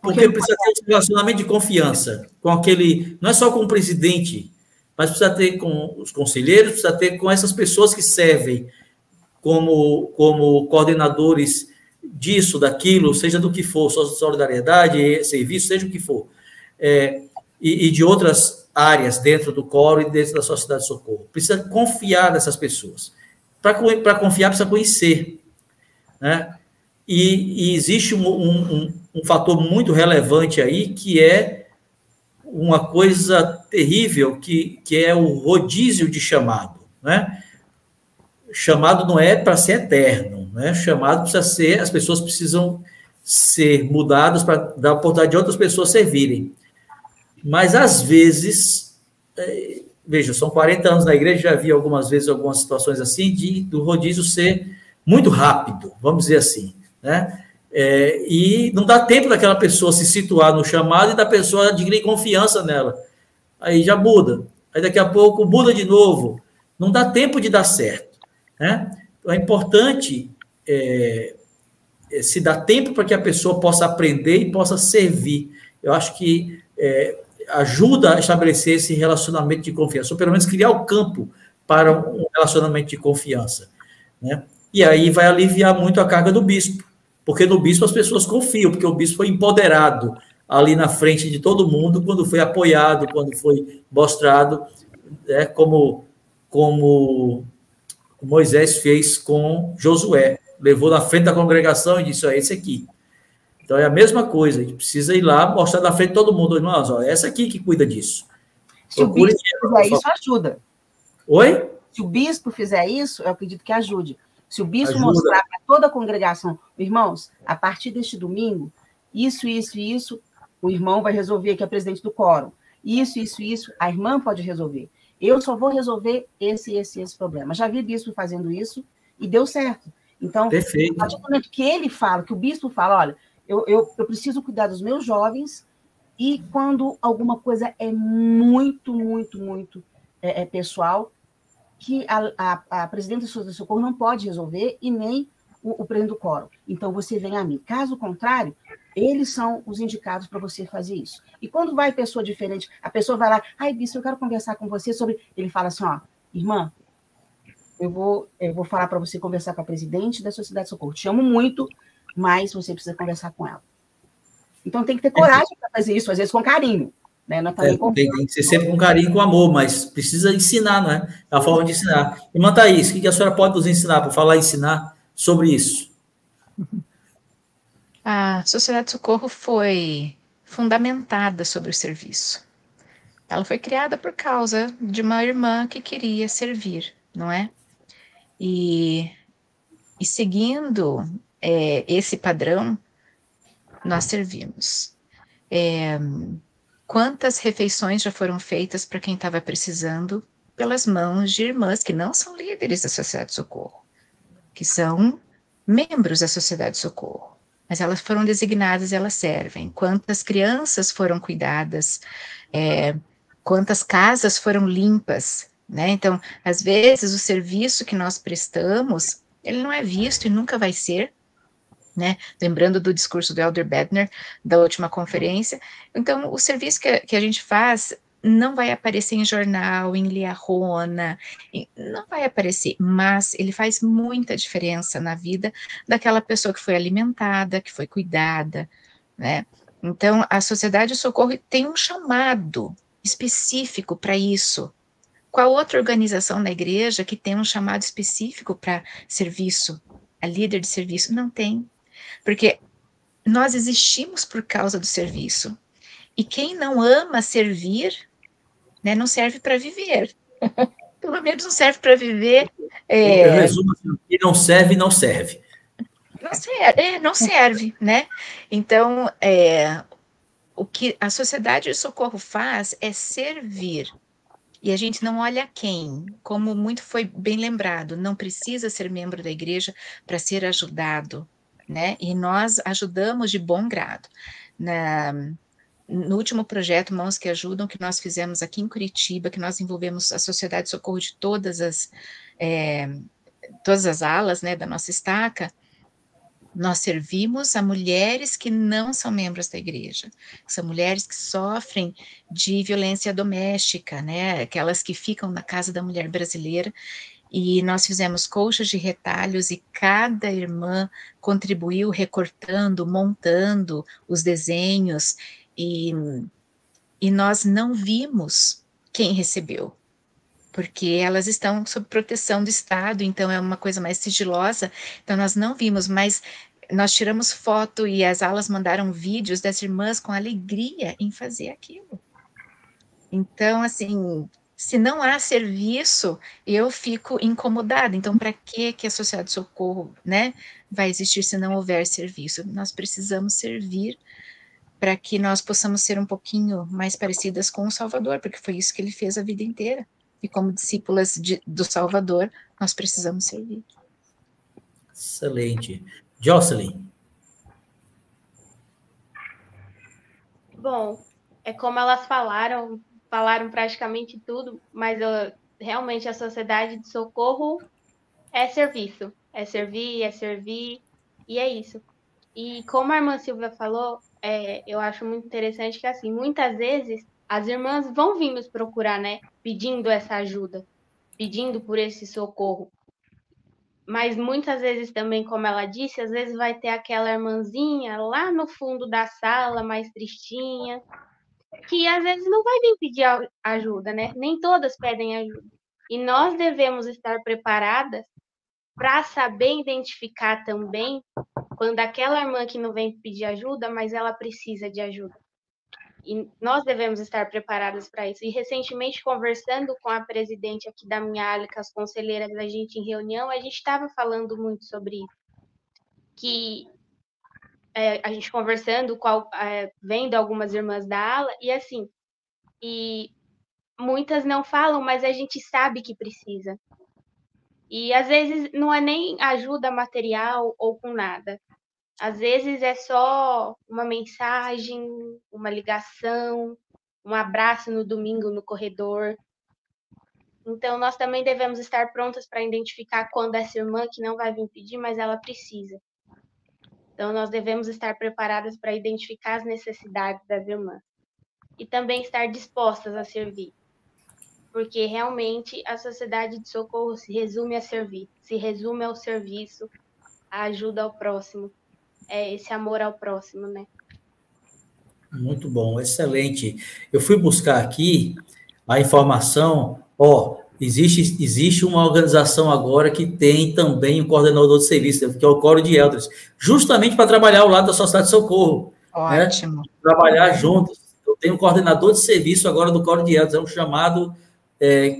Porque precisa ter um relacionamento de confiança com aquele, não é só com o presidente, mas precisa ter com os conselheiros, precisa ter com essas pessoas que servem como coordenadores disso, daquilo, seja do que for, solidariedade, serviço, seja o que for, e de outras áreas dentro do Coro e dentro da Sociedade de Socorro. Precisa confiar nessas pessoas. Para confiar, precisa conhecer, né? E existe um fator muito relevante aí, que é uma coisa terrível, que é o rodízio de chamado, né? Chamado não é para ser eterno, né? Chamado precisa ser, as pessoas precisam ser mudadas para dar a oportunidade de outras pessoas servirem. Mas, às vezes, veja, são 40 anos na igreja, já vi algumas vezes algumas situações assim, do rodízio ser muito rápido, vamos dizer assim, né? E não dá tempo daquela pessoa se situar no chamado e da pessoa adquirir confiança nela. Aí já muda. Aí daqui a pouco muda de novo. Não dá tempo de dar certo, né? Então é importante se dar tempo para que a pessoa possa aprender e possa servir. eu acho que ajuda a estabelecer esse relacionamento de confiança, ou pelo menos criar o campo para um relacionamento de confiança, né? E aí vai aliviar muito a carga do bispo, porque no bispo as pessoas confiam, porque o bispo foi empoderado ali na frente de todo mundo, quando foi apoiado, quando foi mostrado, como Moisés fez com Josué, levou na frente da congregação e disse, esse aqui. Então é a mesma coisa, a gente precisa ir lá, mostrar na frente de todo mundo, irmãos, essa aqui que cuida disso. Se o bispo fizer isso, ajuda. Oi? Se o bispo fizer isso, eu acredito que ajude. Se o bispo mostrar para toda a congregação, irmãos, a partir deste domingo, isso, o irmão vai resolver, que é presidente do quórum. Isso, a irmã pode resolver. Eu só vou resolver esse problema. Já vi bispo fazendo isso e deu certo. Então, perfeito. a partir do momento que ele fala, que o bispo fala, olha, eu preciso cuidar dos meus jovens, e quando alguma coisa é muito pessoal, que a presidente do Socorro não pode resolver e nem o presidente do quórum. Então, você vem a mim. Caso contrário, eles são os indicados para você fazer isso. E quando vai pessoa diferente, a pessoa vai lá, bispo, eu quero conversar com você sobre... Ele fala assim, irmã, eu vou falar para você conversar com a presidente da Sociedade de Socorro. Te amo muito, mas você precisa conversar com ela. Então, tem que ter coragem para fazer isso, às vezes com carinho. Né? Tem que ser sempre com carinho e com amor, mas precisa ensinar, não é? É a forma de ensinar. Irmã Thaís, o que a senhora pode nos ensinar, por falar e ensinar sobre isso? A Sociedade de Socorro foi fundamentada sobre o serviço. Ela foi criada por causa de uma irmã que queria servir, não é? E seguindo esse padrão, nós servimos. Quantas refeições já foram feitas para quem estava precisando pelas mãos de irmãs que não são líderes da Sociedade de Socorro, que são membros da Sociedade de Socorro, mas elas foram designadas e elas servem. Quantas crianças foram cuidadas, quantas casas foram limpas, né? Então, às vezes, o serviço que nós prestamos, ele não é visto e nunca vai ser, né? Lembrando do discurso do Elder Bednar, da última conferência. Então, o serviço que a gente faz não vai aparecer em jornal, em liarrona, não vai aparecer, mas ele faz muita diferença na vida daquela pessoa que foi alimentada, que foi cuidada, né? Então, a Sociedade de Socorro tem um chamado específico para isso. Qual outra organização na igreja que tem um chamado específico para serviço? A líder de serviço não tem. Porque nós existimos por causa do serviço. E quem não ama servir, né, não serve para viver. Pelo menos não serve para viver. Eu resumo assim, quem não serve, não serve. Não serve, né? Então, o que a Sociedade de Socorro faz é servir. E a gente não olha quem, como muito foi bem lembrado, não precisa ser membro da igreja para ser ajudado, né? E nós ajudamos de bom grado. No último projeto, Mãos que Ajudam, que nós fizemos aqui em Curitiba, que nós envolvemos a Sociedade de Socorro de todas as alas, né, da nossa estaca, nós servimos a mulheres que não são membros da igreja, são mulheres que sofrem de violência doméstica, né, aquelas que ficam na casa da mulher brasileira, e nós fizemos colchas de retalhos e cada irmã contribuiu recortando, montando os desenhos, e nós não vimos quem recebeu, porque elas estão sob proteção do Estado, então é uma coisa mais sigilosa, então nós não vimos, mas nós tiramos foto e as alas mandaram vídeos das irmãs com alegria em fazer aquilo. Então, assim, se não há serviço, eu fico incomodada. Então, para que a Sociedade de Socorro, né, vai existir se não houver serviço? Nós precisamos servir para que nós possamos ser um pouquinho mais parecidas com o Salvador, porque foi isso que ele fez a vida inteira. E como discípulas do Salvador, nós precisamos servir. Excelente. Jocelyn. Bom, é como elas falaram praticamente tudo, mas realmente a Sociedade de Socorro é serviço. É servir, e é isso. E como a irmã Silvia falou, eu acho muito interessante que, assim, muitas vezes as irmãs vão vir nos procurar, né? Pedindo essa ajuda, pedindo por esse socorro. Mas muitas vezes também, como ela disse, às vezes vai ter aquela irmãzinha lá no fundo da sala, mais tristinha, que às vezes não vai vir pedir ajuda, né? Nem todas pedem ajuda. E nós devemos estar preparadas para saber identificar também quando aquela irmã que não vem pedir ajuda, mas ela precisa de ajuda. E nós devemos estar preparadas para isso. E recentemente, conversando com a presidente aqui da minha ala, com as conselheiras da gente em reunião, a gente estava falando muito sobre isso. Que a gente conversando, vendo algumas irmãs da ala, e assim, e muitas não falam, mas a gente sabe que precisa. E às vezes não é nem ajuda material ou com nada. Às vezes é só uma mensagem, uma ligação, um abraço no domingo no corredor. Então, nós também devemos estar prontas para identificar quando essa irmã que não vai vir pedir, mas ela precisa. Então, nós devemos estar preparadas para identificar as necessidades das irmãs. E também estar dispostas a servir. Porque realmente a sociedade de socorro se resume a servir, se resume ao serviço, a ajuda ao próximo, esse amor ao próximo, né? Muito bom, excelente. Eu fui buscar aqui a informação, existe uma organização agora que tem também um coordenador de serviço, que é o Coro de Elders, justamente para trabalhar ao lado da Sociedade de Socorro. Ótimo. Né? Trabalhar juntos. Eu tenho um coordenador de serviço agora do Coro de Elders, é um chamado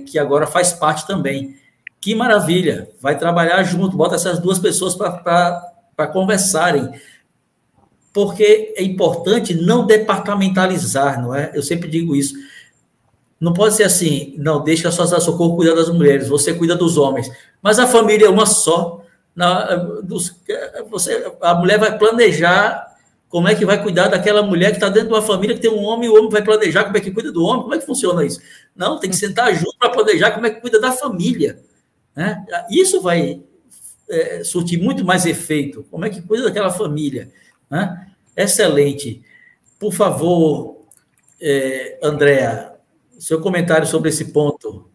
que agora faz parte também. Que maravilha! Vai trabalhar junto, bota essas duas pessoas para conversarem. Porque é importante não departamentalizar, não é? Eu sempre digo isso. Não pode ser assim, não, deixa a Sociedade de Socorro cuidar das mulheres, você cuida dos homens. Mas a família é uma só. A mulher vai planejar como é que vai cuidar daquela mulher que está dentro de uma família que tem um homem, e o homem vai planejar como é que cuida do homem. Como é que funciona isso? Não, tem que sentar junto para planejar como é que cuida da família. Né? Isso vai surtir muito mais efeito. Como é que cuida daquela família? Né? Excelente. Por favor, Andréa, seu comentário sobre esse ponto.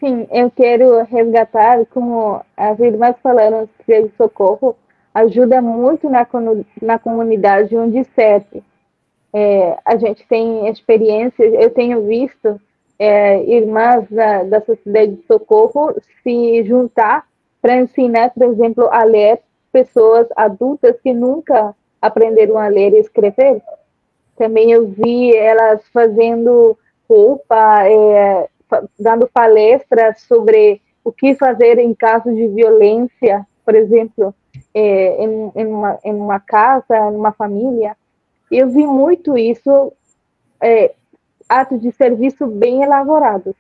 Sim, eu quero resgatar, como as irmãs falaram, que o socorro ajuda muito na comunidade onde serve. A gente tem experiências, eu tenho visto irmãs da Sociedade de Socorro se juntar para ensinar, por exemplo, a ler pessoas adultas que nunca aprenderam a ler e escrever. Também eu vi elas fazendo roupa, dando palestras sobre o que fazer em caso de violência, por exemplo, em uma casa, numa família. Eu vi muito isso, atos de serviço bem elaborados.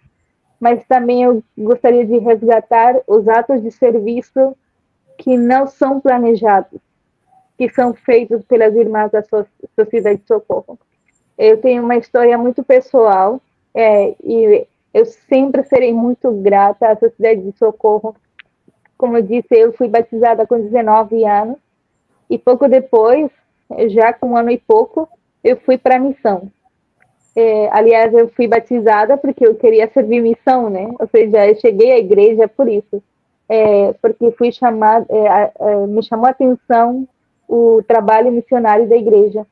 Mas também eu gostaria de resgatar os atos de serviço que não são planejados, que são feitos pelas irmãs da Sociedade de Socorro. Eu tenho uma história muito pessoal, e eu sempre serei muito grata à Sociedade de Socorro. Como eu disse, eu fui batizada com 19 anos, e pouco depois, já com 1 ano e pouco, eu fui para a missão. Aliás, eu fui batizada porque eu queria servir missão, né? Ou seja, eu cheguei à igreja por isso. Porque fui chamada, me chamou a atenção o trabalho missionário da igreja.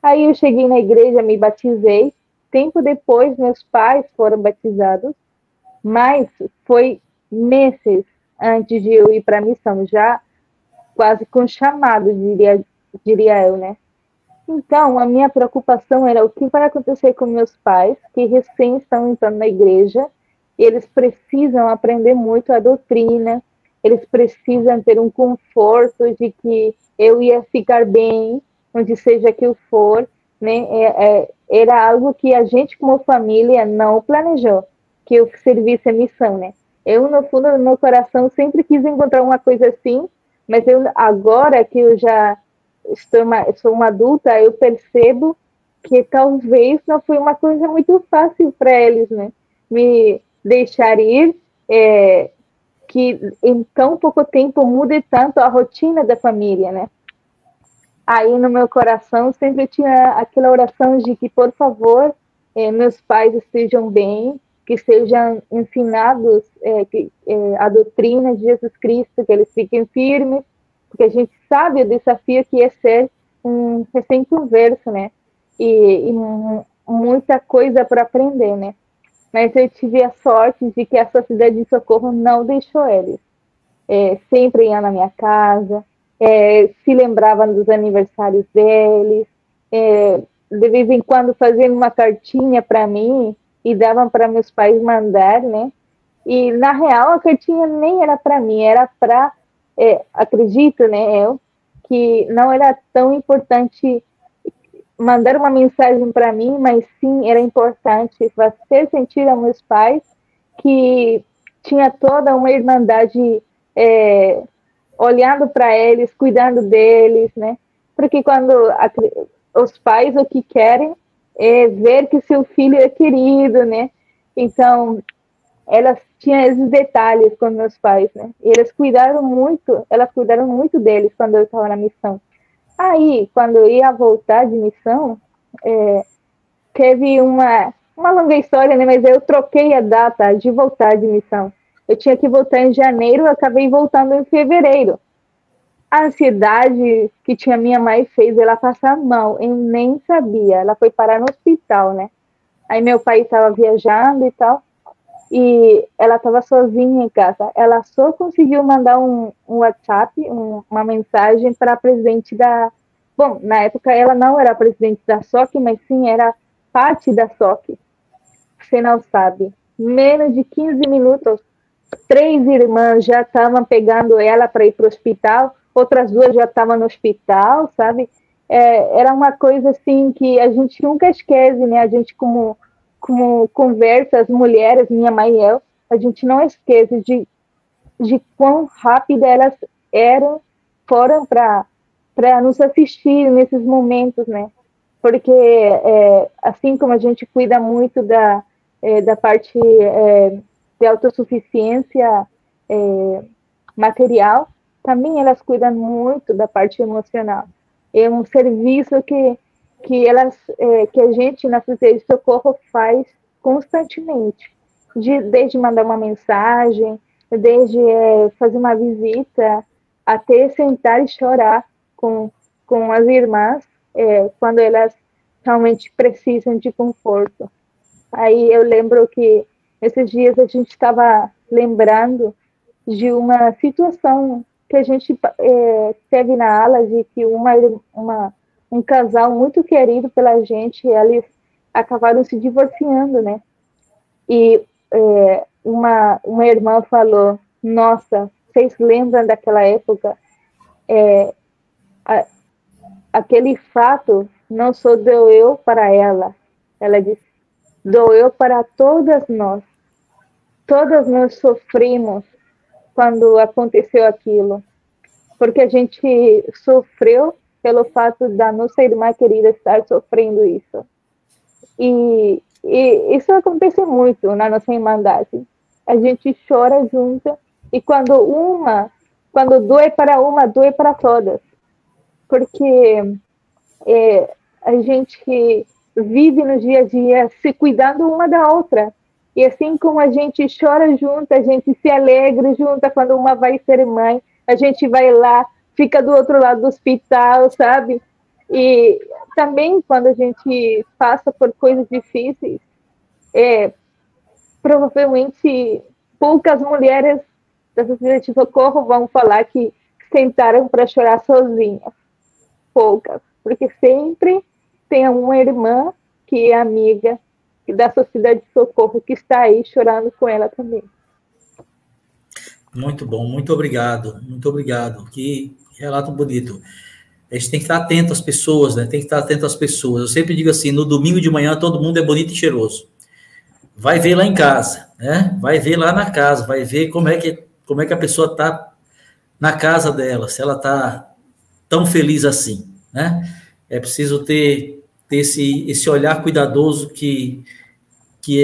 Aí eu cheguei na igreja, me batizei. Tempo depois, meus pais foram batizados, mas foi meses antes de eu ir para a missão, já quase com chamado, diria eu, né? Então, a minha preocupação era o que vai acontecer com meus pais, que recém estão entrando na igreja. Eles precisam aprender muito a doutrina, eles precisam ter um conforto de que eu ia ficar bem, onde seja que eu for, né? Era algo que a gente, como família, não planejou, que eu servisse a missão, né? Eu, no fundo do meu coração, sempre quis encontrar uma coisa assim, mas agora que eu já sou uma adulta, eu percebo que talvez não foi uma coisa muito fácil para eles, né? Me deixar ir, que em tão pouco tempo mude tanto a rotina da família, né? aí no meu coração sempre tinha aquela oração de que, por favor, meus pais estejam bem, que sejam ensinados a doutrina de Jesus Cristo, que eles fiquem firmes, porque a gente sabe o desafio que é ser um recém-converso, né? E muita coisa para aprender, né? Mas eu tive a sorte de que a Sociedade de Socorro não deixou eles. Sempre ia na minha casa, se lembravam dos aniversários deles, de vez em quando faziam uma cartinha para mim e davam para meus pais mandar, né? E, na real, a cartinha nem era para mim, era para, acredito, né, eu, que não era tão importante mandar uma mensagem para mim, mas sim era importante fazer sentir aos meus pais que tinha toda uma irmandade olhando para eles, cuidando deles, né? Porque quando os pais o que querem é ver que seu filho é querido, né? Então, elas tinham esses detalhes com meus pais, né? E elas cuidaram muito deles quando eu estava na missão. Aí, quando eu ia voltar de missão, teve uma longa história, né? Mas eu troquei a data de voltar de missão. Eu tinha que voltar em janeiro, eu acabei voltando em fevereiro. A ansiedade que tinha minha mãe fez ela passar mal, eu nem sabia. Ela foi parar no hospital, né? Aí meu pai estava viajando e tal, e ela estava sozinha em casa. Ela só conseguiu mandar um WhatsApp, uma mensagem para a presidente da... Bom, na época ela não era presidente da SOC, mas sim era parte da SOC. Você não sabe. Menos de 15 minutos, 3 irmãs já estavam pegando ela para ir para o hospital, outras 2 já estavam no hospital, sabe? Era uma coisa assim que a gente nunca esquece, né? A gente como conversa, as mulheres, minha mãe e eu, a gente não esquece de quão rápida elas foram para nos assistir nesses momentos, né? Porque assim como a gente cuida muito da parte de autossuficiência material, também elas cuidam muito da parte emocional. É um serviço que a gente na Sociedade de Socorro faz constantemente, desde mandar uma mensagem, desde fazer uma visita, até sentar e chorar com as irmãs quando elas realmente precisam de conforto. Aí eu lembro que esses dias a gente estava lembrando de uma situação que a gente teve na ala, de que um casal muito querido pela gente, eles acabaram se divorciando, né? E uma irmã falou, nossa, vocês lembram daquela época? Aquele fato não só doeu para ela, ela disse, doeu para todas nós. Todas nós sofrimos quando aconteceu aquilo, porque a gente sofreu pelo fato da nossa irmã querida estar sofrendo isso. E isso acontece muito na nossa irmandade. A gente chora junto, e quando doe para uma, doe para todas. Porque a gente vive no dia a dia se cuidando uma da outra. E assim como a gente chora junto, a gente se alegra junto quando uma vai ser mãe, a gente vai lá, fica do outro lado do hospital, sabe? E também quando a gente passa por coisas difíceis, provavelmente poucas mulheres da Sociedade de Socorro vão falar que sentaram para chorar sozinhas. Poucas, porque sempre tem uma irmã que é amiga da Sociedade de Socorro que está aí chorando com ela também. Muito bom, muito obrigado, que relato bonito. A gente tem que estar atento às pessoas, né? Tem que estar atento às pessoas. Eu sempre digo assim, no domingo de manhã todo mundo é bonito e cheiroso. Vai ver lá em casa, né? Vai ver lá na casa, vai ver como é que a pessoa está na casa dela, se ela está tão feliz assim, né? É preciso ter esse olhar cuidadoso que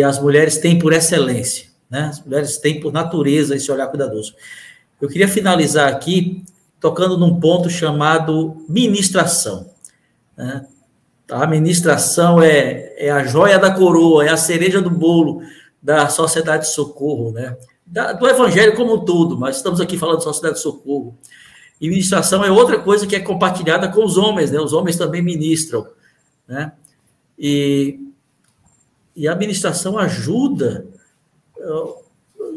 as mulheres têm por excelência, né? As mulheres têm por natureza esse olhar cuidadoso. Eu queria finalizar aqui tocando num ponto chamado ministração, né? A ministração é a joia da coroa, é a cereja do bolo da Sociedade de Socorro, né? Do Evangelho como um todo, mas estamos aqui falando de Sociedade de Socorro. E ministração é outra coisa que é compartilhada com os homens, né? Os homens também ministram, né? E a ministração ajuda.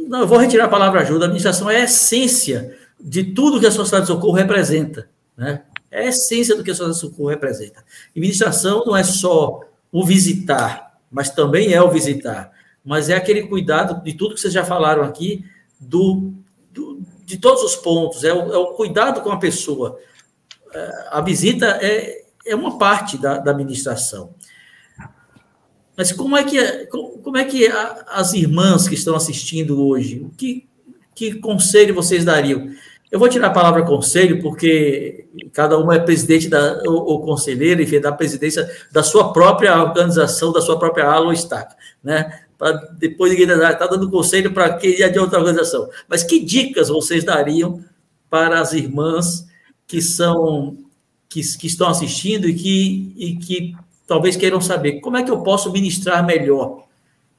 Não, eu vou retirar a palavra ajuda. A administração é a essência de tudo que a Sociedade de Socorro representa, né? É a essência do que a Sociedade de Socorro representa. E administração não é só o visitar, mas também é o visitar. Mas é aquele cuidado de tudo que vocês já falaram aqui, de todos os pontos, é o cuidado com a pessoa. A visita é uma parte da administração. Mas como é que as irmãs que estão assistindo hoje, que conselho vocês dariam? Eu vou tirar a palavra conselho, porque cada uma é presidente ou conselheira, enfim, da presidência da sua própria organização, da sua própria ala ou estaca, né? Para depois ninguém está dando conselho para quem é de outra organização. Mas que dicas vocês dariam para as irmãs que estão assistindo e que talvez queiram saber como é que eu posso ministrar melhor?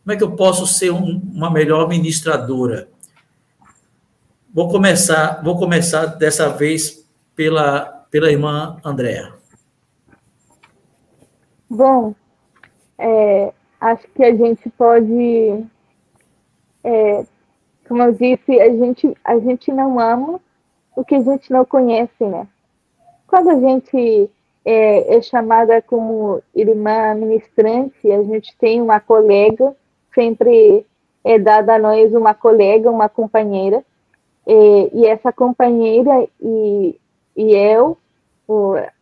Como é que eu posso ser uma melhor ministradora? Vou começar dessa vez pela irmã Andréa. Bom, acho que a gente pode, como eu disse, a gente não ama o que a gente não conhece, né? Quando a gente é chamada como irmã ministrante, a gente tem uma colega, sempre é dada a nós uma colega, uma companheira, e essa companheira e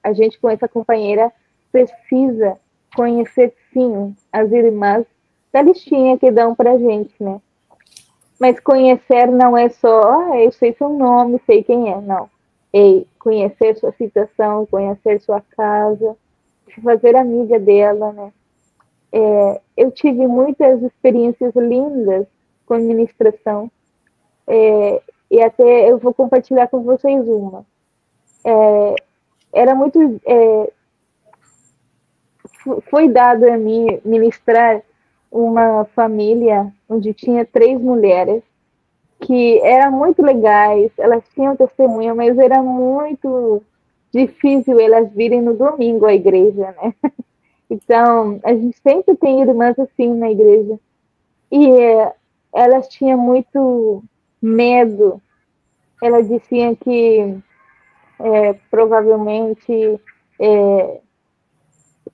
a gente com essa companheira precisa conhecer, sim, as irmãs da listinha que dão para a gente, né? Mas conhecer não é só, eu sei seu nome, sei quem é, não. É conhecer sua situação, conhecer sua casa, se fazer amiga dela, né? Eu tive muitas experiências lindas com administração, e até eu vou compartilhar com vocês uma. Era muito... foi dado a mim ministrar uma família onde tinha 3 mulheres que eram muito legais, elas tinham testemunho, mas era muito difícil elas virem no domingo à igreja, né? Então, a gente sempre tem irmãs assim na igreja. E elas tinham muito medo. Elas diziam que provavelmente,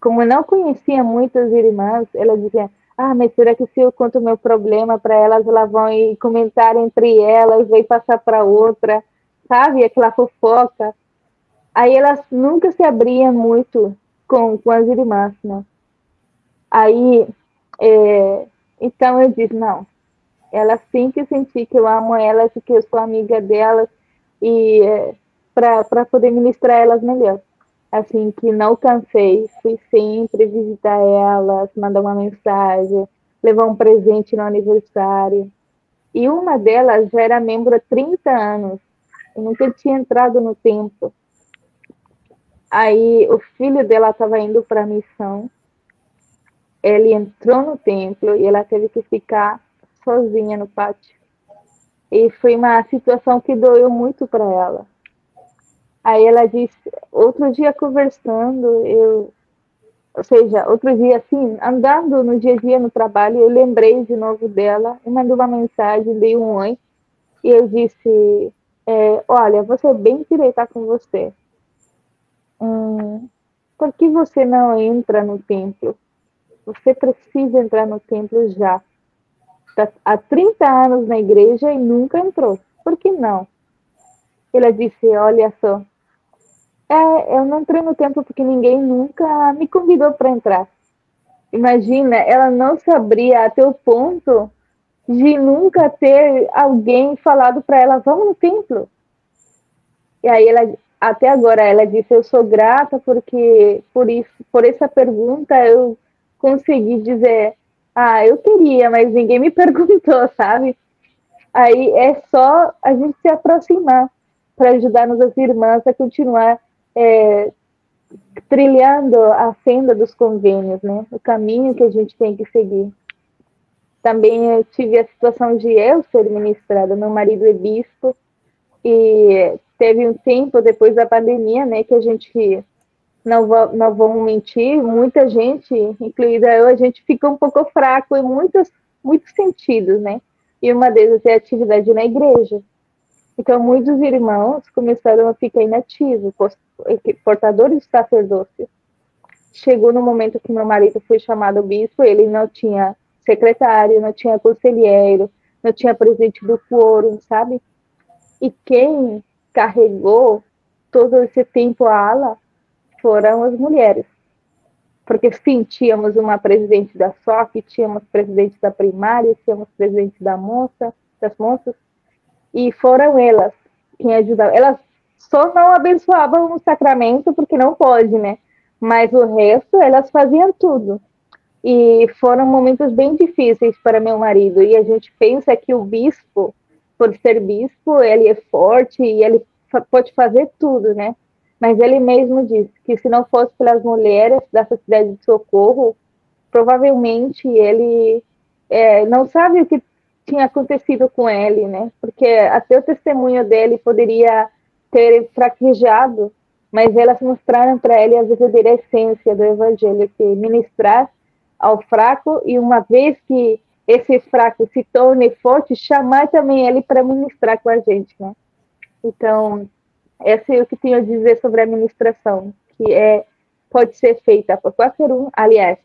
como não conhecia muitas irmãs, elas diziam: mas será que se eu conto o meu problema para elas vão ir comentar entre elas, vai passar para outra, sabe? Aquela fofoca. Aí elas nunca se abriam muito com as irmãs, né? Aí, então eu disse: não, elas têm que sentir que eu amo elas e que eu sou amiga delas, e para poder ministrar elas melhor. Assim, que não cansei, fui sempre visitar elas, mandar uma mensagem, levar um presente no aniversário. E uma delas já era membro há 30 anos, eu nunca tinha entrado no templo. Aí o filho dela estava indo para a missão, ele entrou no templo e ela teve que ficar sozinha no pátio. E foi uma situação que doeu muito para ela. Aí ela disse, outro dia conversando, outro dia assim, andando no dia a dia no trabalho, eu lembrei de novo dela, e mandei uma mensagem, dei um oi, e eu disse, olha, vou ser bem direta com você. Por que você não entra no templo? Você precisa entrar no templo já. Está há 30 anos na igreja e nunca entrou. Por que não? Ela disse, olha só, eu não entrei no templo porque ninguém nunca me convidou para entrar. Imagina, ela não se abria até o ponto de nunca ter alguém falado para ela, vamos no templo. E aí até agora ela disse, eu sou grata porque por essa pergunta eu consegui dizer, eu queria, mas ninguém me perguntou, sabe? Aí é só a gente se aproximar. para ajudar-nos as irmãs a continuar trilhando a senda dos convênios, né? O caminho que a gente tem que seguir. Também eu tive a situação de eu ser ministrada, meu marido é bispo, e teve um tempo depois da pandemia, né, que a gente, não vamos mentir, muita gente, incluída eu, a gente fica um pouco fraco em muitos sentidos, né? E uma delas é a atividade na igreja. Então, muitos irmãos começaram a ficar inativos, portadores de sacerdócio. Chegou no momento que meu marido foi chamado bispo, ele não tinha secretário, não tinha conselheiro, não tinha presidente do quórum, sabe? E quem carregou todo esse tempo a ala foram as mulheres. Porque, sim, tínhamos uma presidente da SOC, tínhamos presidente da primária, tínhamos presidente das moças, e foram elas quem ajudaram. Elas só não abençoavam o sacramento, porque não pode, né? Mas o resto, elas faziam tudo. E foram momentos bem difíceis para meu marido. E a gente pensa que o bispo, por ser bispo, ele é forte e ele pode fazer tudo, né? Mas ele mesmo disse que se não fosse pelas mulheres da Sociedade de Socorro, provavelmente ele não sabe o que tinha acontecido com ele, né? Porque até o testemunho dele poderia ter fraquejado, mas elas mostraram para ele a verdadeira essência do evangelho, que ministrar ao fraco, e uma vez que esse fraco se torne forte, chamar também ele para ministrar com a gente, né? Então, esse é o que tenho a dizer sobre a ministração, que pode ser feita por qualquer um. Aliás,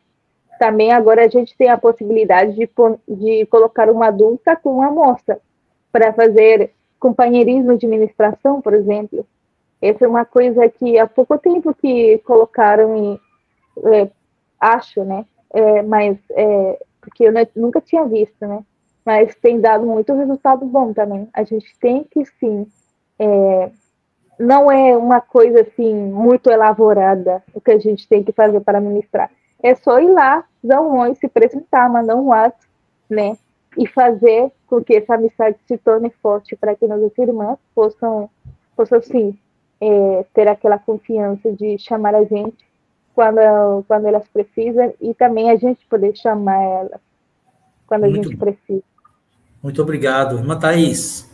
também agora a gente tem a possibilidade de colocar uma adulta com uma moça para fazer companheirismo de ministração, por exemplo. Essa é uma coisa que há pouco tempo que colocaram, acho, né? Mas porque eu nunca tinha visto, né? Mas tem dado muito resultado bom também. A gente tem que, sim, não é uma coisa assim muito elaborada o que a gente tem que fazer para ministrar. É só ir lá, dar um oi, se apresentar, mandar um WhatsApp, né? E fazer com que essa amizade se torne forte para que nossas irmãs possam sim, ter aquela confiança de chamar a gente quando elas precisam, e também a gente poder chamar elas quando a gente precisa. Muito obrigado. Irmã Thaís.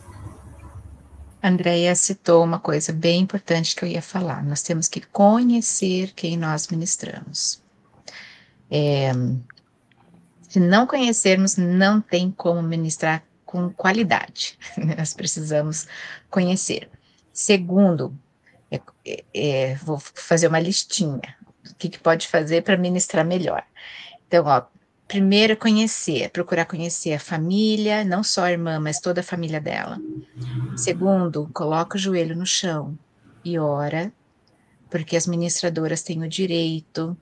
Andréia citou uma coisa bem importante que eu ia falar. Nós temos que conhecer quem nós ministramos. Se não conhecermos, não tem como ministrar com qualidade. Nós precisamos conhecer. Segundo, vou fazer uma listinha. O que pode fazer para ministrar melhor? Então, primeiro procurar conhecer a família, não só a irmã, mas toda a família dela. Segundo, coloca o joelho no chão e ora, porque as ministradoras têm o direito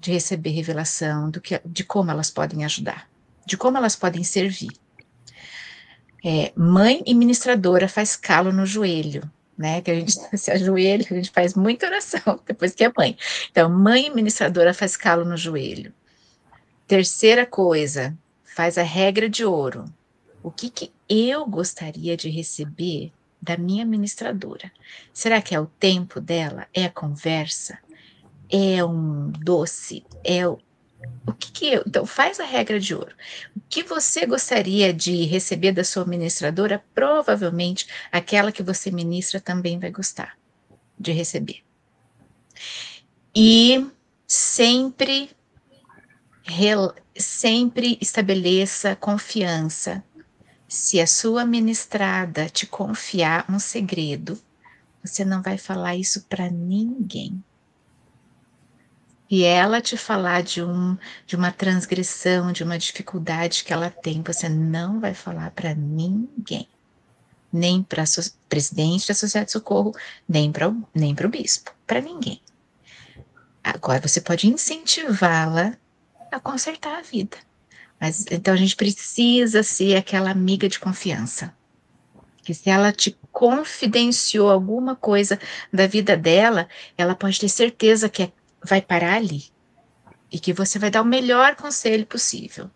de receber revelação de como elas podem ajudar, de como elas podem servir. Mãe e ministradora faz calo no joelho, né? Que a gente se ajoelha, a gente faz muita oração depois que é mãe. Então, mãe e ministradora faz calo no joelho. Terceira coisa, faz a regra de ouro. O que eu gostaria de receber da minha ministradora? Será que é o tempo dela? É a conversa? É um doce? Então, faz a regra de ouro. O que você gostaria de receber da sua ministradora? Provavelmente, aquela que você ministra também vai gostar de receber. E sempre estabeleça confiança. Se a sua ministrada te confiar um segredo, você não vai falar isso para ninguém. E ela te falar de uma transgressão, de uma dificuldade que ela tem, você não vai falar para ninguém. Nem para a presidente da Sociedade de Socorro, nem para o bispo, para ninguém. Agora, você pode incentivá-la a consertar a vida. Mas então a gente precisa ser aquela amiga de confiança. Que se ela te confidenciou alguma coisa da vida dela, ela pode ter certeza que vai parar ali. E que você vai dar o melhor conselho possível.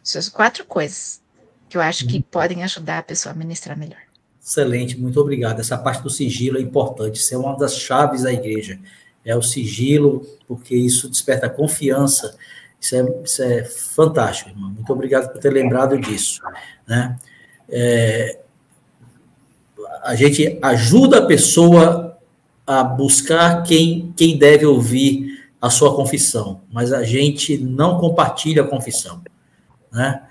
Essas 4 coisas que eu acho que podem ajudar a pessoa a ministrar melhor. Excelente, muito obrigado. Essa parte do sigilo é importante, isso é uma das chaves da igreja, é o sigilo, porque isso desperta confiança, isso é fantástico, irmão. Muito obrigado por ter lembrado disso, né? A gente ajuda a pessoa a buscar quem deve ouvir a sua confissão, mas a gente não compartilha a confissão, né?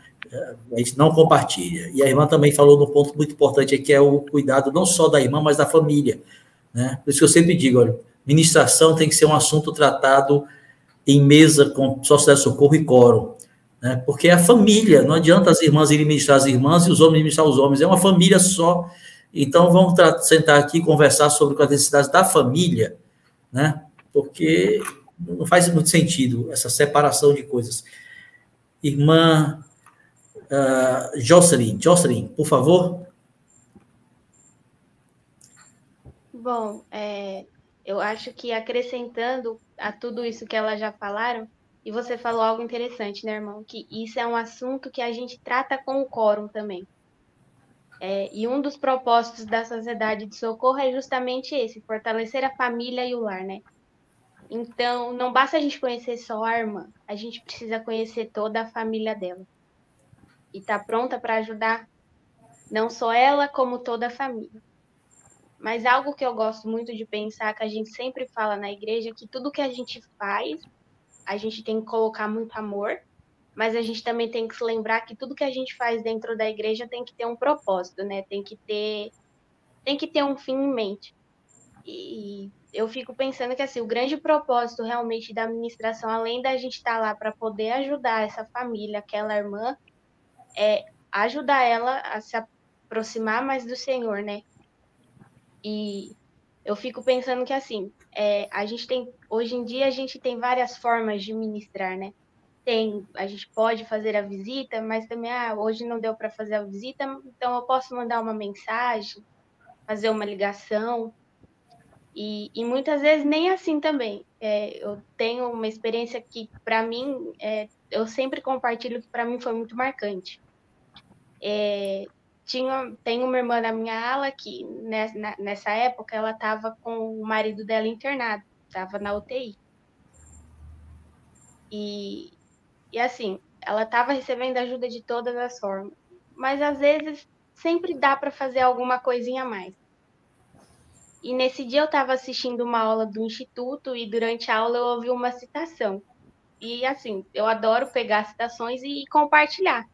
A gente não compartilha. E a irmã também falou num ponto muito importante, que é o cuidado não só da irmã, mas da família, né? Por isso que eu sempre digo, olha, ministração tem que ser um assunto tratado em mesa com sociedade de socorro e quórum, né? Porque é a família, não adianta as irmãs irem ministrar as irmãs e os homens ministrar os homens, é uma família só. Então, vamos sentar aqui e conversar sobre as necessidades da família, né? Porque não faz muito sentido essa separação de coisas. Irmã Jocelyn, por favor. Bom, eu acho que acrescentando a tudo isso que elas já falaram, e você falou algo interessante, né, irmão? Que isso é um assunto que a gente trata com o quórum também. E um dos propósitos da Sociedade de Socorro é justamente esse, fortalecer a família e o lar, né? Então, não basta a gente conhecer só a irmã, a gente precisa conhecer toda a família dela. E tá pronta para ajudar não só ela, como toda a família. Mas algo que eu gosto muito de pensar, que a gente sempre fala na igreja, que tudo que a gente faz, a gente tem que colocar muito amor, mas a gente também tem que se lembrar que tudo que a gente faz dentro da igreja tem que ter um propósito, né? Tem que ter um fim em mente. E eu fico pensando que assim, o grande propósito realmente da administração, além da gente estar lá para poder ajudar essa família, aquela irmã, é ajudar ela a se aproximar mais do Senhor, né? E eu fico pensando que assim, hoje em dia a gente tem várias formas de ministrar, né? A gente pode fazer a visita, mas também, hoje não deu para fazer a visita, então eu posso mandar uma mensagem, fazer uma ligação, e muitas vezes nem assim também. Eu tenho uma experiência que, para mim, eu sempre compartilho, que para mim foi muito marcante. Tem uma irmã da minha ala que, nessa época, ela estava com o marido dela internado, estava na UTI. E assim, ela estava recebendo ajuda de todas as formas, mas às vezes sempre dá para fazer alguma coisinha a mais. E nesse dia eu estava assistindo uma aula do Instituto e durante a aula eu ouvi uma citação. E assim, eu adoro pegar citações e compartilhar.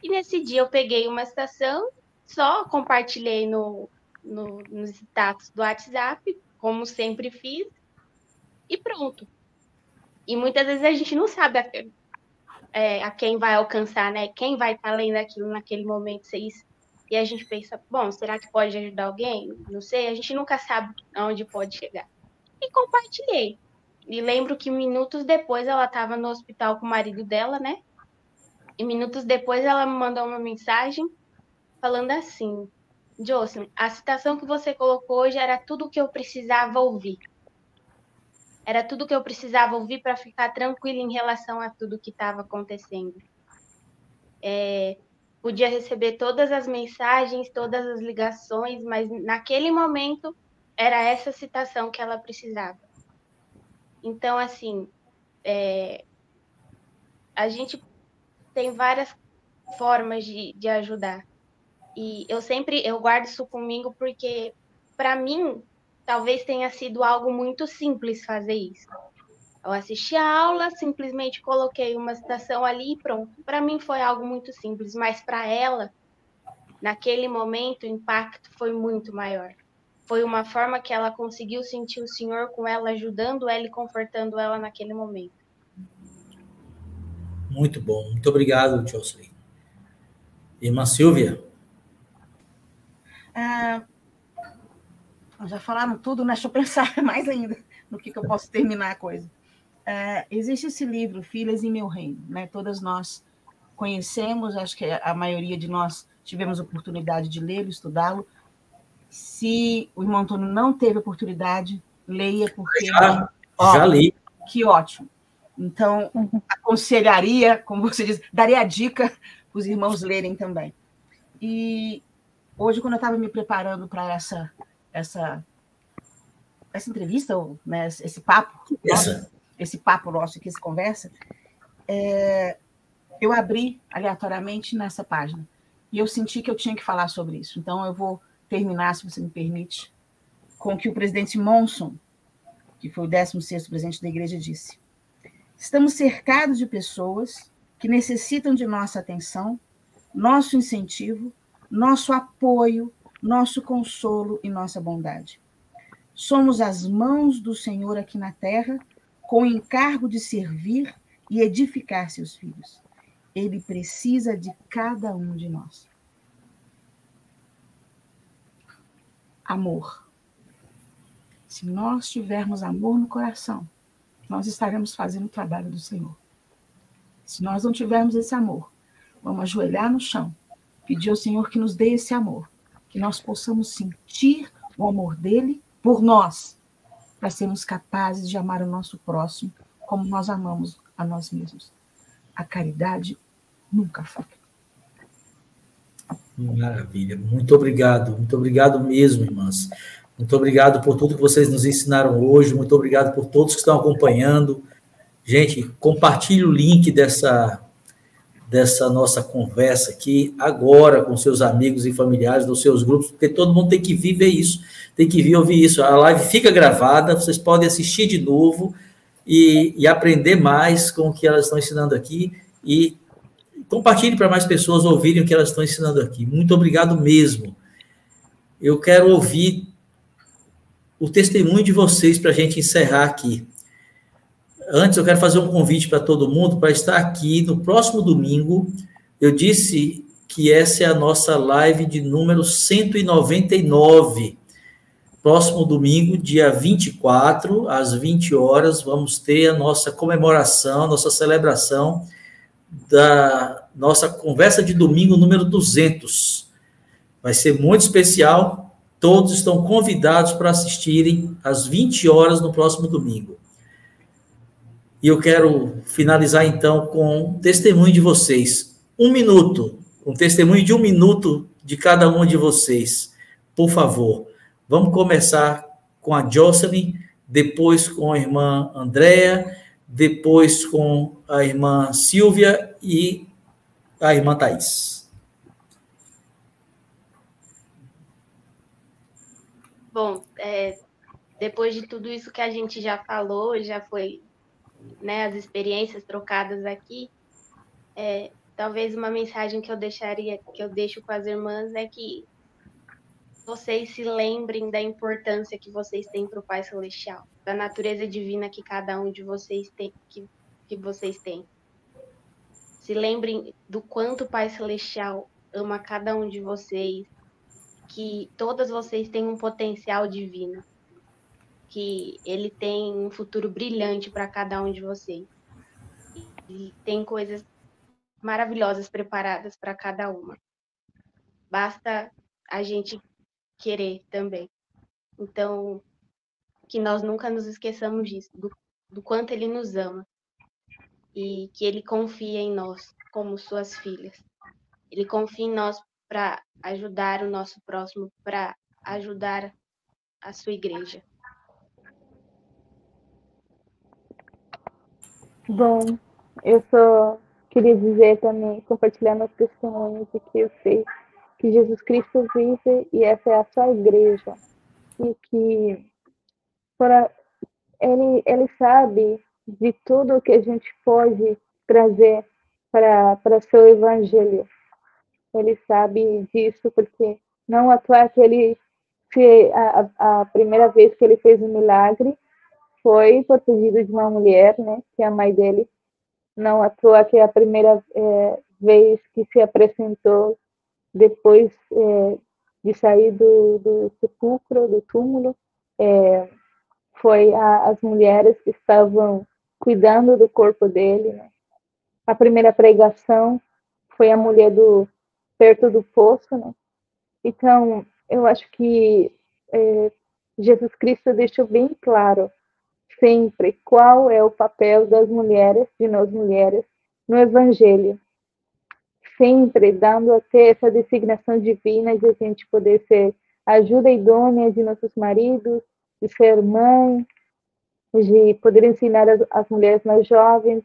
E nesse dia eu peguei uma citação, só compartilhei nos status do WhatsApp, como sempre fiz, e pronto. E muitas vezes a gente não sabe a quem vai alcançar, né? Quem vai estar lendo aquilo naquele momento. E a gente pensa, bom, será que pode ajudar alguém? Não sei, a gente nunca sabe aonde pode chegar. E compartilhei. E lembro que minutos depois ela estava no hospital com o marido dela, né? E minutos depois ela me mandou uma mensagem falando assim: Jocelyn, a citação que você colocou hoje era tudo o que eu precisava ouvir. Era tudo que eu precisava ouvir para ficar tranquila em relação a tudo que estava acontecendo. Podia receber todas as mensagens, todas as ligações, mas naquele momento era essa citação que ela precisava. Então, assim, a gente tem várias formas de ajudar. E eu guardo isso comigo porque, para mim, talvez tenha sido algo muito simples fazer isso. Eu assisti a aula, simplesmente coloquei uma citação ali e pronto. Para mim foi algo muito simples, mas para ela, naquele momento, o impacto foi muito maior. Foi uma forma que ela conseguiu sentir o Senhor com ela, ajudando ela e confortando ela naquele momento. Muito bom, muito obrigado, Jocelyn. Irmã Silvia? Já falaram tudo, né? Deixa eu pensar mais ainda no que eu posso terminar a coisa. Existe esse livro, Filhas em Meu Reino, né? Todas nós conhecemos, acho que a maioria de nós tivemos oportunidade de lê-lo, estudá-lo. Se o irmão Antônio não teve oportunidade, leia, porque... Já li. Que ótimo. Então, aconselharia, como você diz, daria a dica para os irmãos lerem também. E Hoje, quando eu estava me preparando para essa entrevista, né, esse papo nosso aqui, essa conversa, eu abri aleatoriamente nessa página e eu senti que eu tinha que falar sobre isso. Então, eu vou terminar, se você me permite, com o que o presidente Monson, que foi o 16º presidente da igreja, disse. Estamos cercados de pessoas que necessitam de nossa atenção, nosso incentivo, nosso apoio, nosso consolo e nossa bondade. Somos as mãos do Senhor aqui na terra, com o encargo de servir e edificar seus filhos. Ele precisa de cada um de nós. Amor. Se nós tivermos amor no coração, nós estaremos fazendo o trabalho do Senhor. Se nós não tivermos esse amor, vamos ajoelhar no chão, pedir ao Senhor que nos dê esse amor, que nós possamos sentir o amor dele por nós, para sermos capazes de amar o nosso próximo como nós amamos a nós mesmos. A caridade nunca falha. Maravilha, muito obrigado mesmo, irmãs. Muito obrigado por tudo que vocês nos ensinaram hoje, muito obrigado por todos que estão acompanhando. Gente, compartilhe o link dessa nossa conversa aqui agora com seus amigos e familiares, dos seus grupos, porque todo mundo tem que vir ver isso, tem que vir ouvir isso. A live fica gravada, vocês podem assistir de novo e aprender mais com o que elas estão ensinando aqui e compartilhe para mais pessoas ouvirem o que elas estão ensinando aqui. Muito obrigado mesmo. Eu quero ouvir o testemunho de vocês para a gente encerrar aqui. Antes, eu quero fazer um convite para todo mundo para estar aqui no próximo domingo. Eu disse que essa é a nossa live de número 199. Próximo domingo, dia 24, às 20 horas, vamos ter a nossa comemoração, nossa celebração da nossa conversa de domingo número 200. Vai ser muito especial. Todos estão convidados para assistirem às 20 horas no próximo domingo. E eu quero finalizar, então, com um testemunho de vocês. 1 minuto, um testemunho de 1 minuto de cada um de vocês. Por favor, vamos começar com a Jocelyn, depois com a irmã Andréa, depois com a irmã Silvia e a irmã Thaís. Bom, depois de tudo isso que a gente já falou, já foi, né, as experiências trocadas aqui, talvez uma mensagem que eu deixo com as irmãs é que vocês se lembrem da importância que vocês têm para o Pai Celestial, da natureza divina que cada um de vocês tem, que vocês têm. Se lembrem do quanto o Pai Celestial ama cada um de vocês, que todas vocês têm um potencial divino, que ele tem um futuro brilhante para cada um de vocês. E tem coisas maravilhosas preparadas para cada uma. Basta a gente querer também. Então, que nós nunca nos esqueçamos disso, do quanto ele nos ama e que ele confia em nós como suas filhas. Ele confia em nós para ajudar o nosso próximo, para ajudar a sua igreja. Bom, eu só queria dizer também, compartilhar meus testemunhos de que eu sei que Jesus Cristo vive e essa é a sua igreja. E que ele sabe de tudo que a gente pode trazer para seu evangelho. Ele sabe disso porque não à toa que ele a primeira vez que ele fez um milagre foi por pedido de uma mulher, né, que é a mãe dele. Não à toa que a primeira vez que se apresentou depois de sair do sepulcro, do túmulo, foi as mulheres que estavam cuidando do corpo dele, né? A primeira pregação foi a mulher perto do poço, né? Então, eu acho que Jesus Cristo deixou bem claro sempre qual é o papel das mulheres, de nós mulheres, no Evangelho. sempre dando até essa designação divina de a gente poder ser ajuda idônea de nossos maridos, de ser mãe, de poder ensinar as mulheres mais jovens,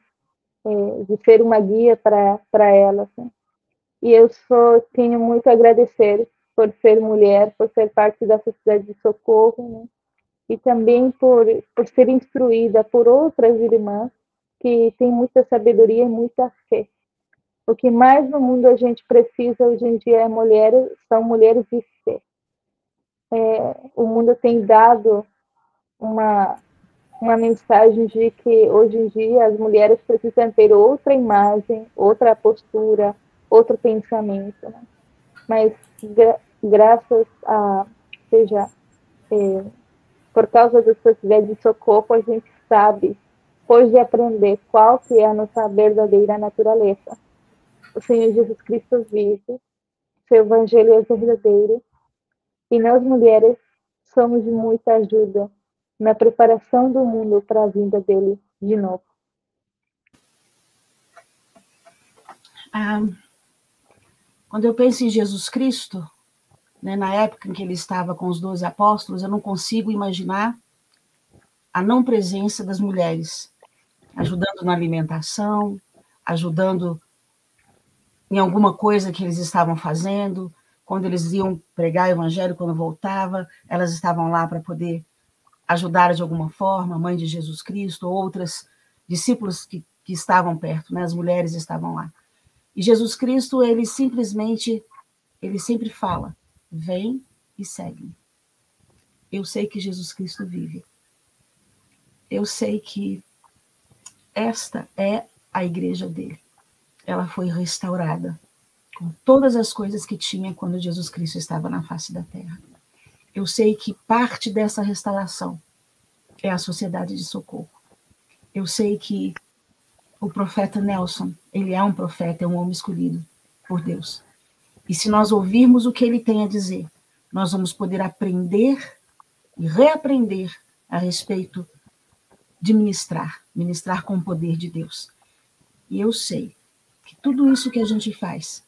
de ser uma guia para elas. Né? E eu só tenho muito a agradecer por ser mulher, por ser parte da sociedade de socorro, né? E também por ser instruída por outras irmãs que têm muita sabedoria e muita fé. O que mais no mundo a gente precisa hoje em dia são mulheres de fé. O mundo tem dado uma mensagem de que hoje em dia as mulheres precisam ter outra imagem, outra postura, outro pensamento. Né? Mas graças a, por causa da sociedade de socorro, a gente sabe, pode aprender qual que é a nossa verdadeira natureza. O Senhor Jesus Cristo vive, seu evangelho é verdadeiro, e nós mulheres somos de muita ajuda na preparação do mundo para a vinda dele de novo. Quando eu penso em Jesus Cristo, né, na época em que ele estava com os 12 apóstolos, eu não consigo imaginar a não presença das mulheres, ajudando na alimentação, ajudando em alguma coisa que eles estavam fazendo. Quando eles iam pregar o evangelho, quando voltava, elas estavam lá para poder ajudar de alguma forma, a mãe de Jesus Cristo, outras discípulos que estavam perto, né? As mulheres estavam lá. E Jesus Cristo, ele sempre fala, vem e segue-me. Eu sei que Jesus Cristo vive. Eu sei que esta é a igreja dele. Ela foi restaurada com todas as coisas que tinha quando Jesus Cristo estava na face da terra. Eu sei que parte dessa restauração é a sociedade de socorro. Eu sei que o profeta Nelson, ele é um profeta, é um homem escolhido por Deus. E se nós ouvirmos o que ele tem a dizer, nós vamos poder aprender e reaprender a respeito de ministrar com o poder de Deus. E eu sei que tudo isso que a gente faz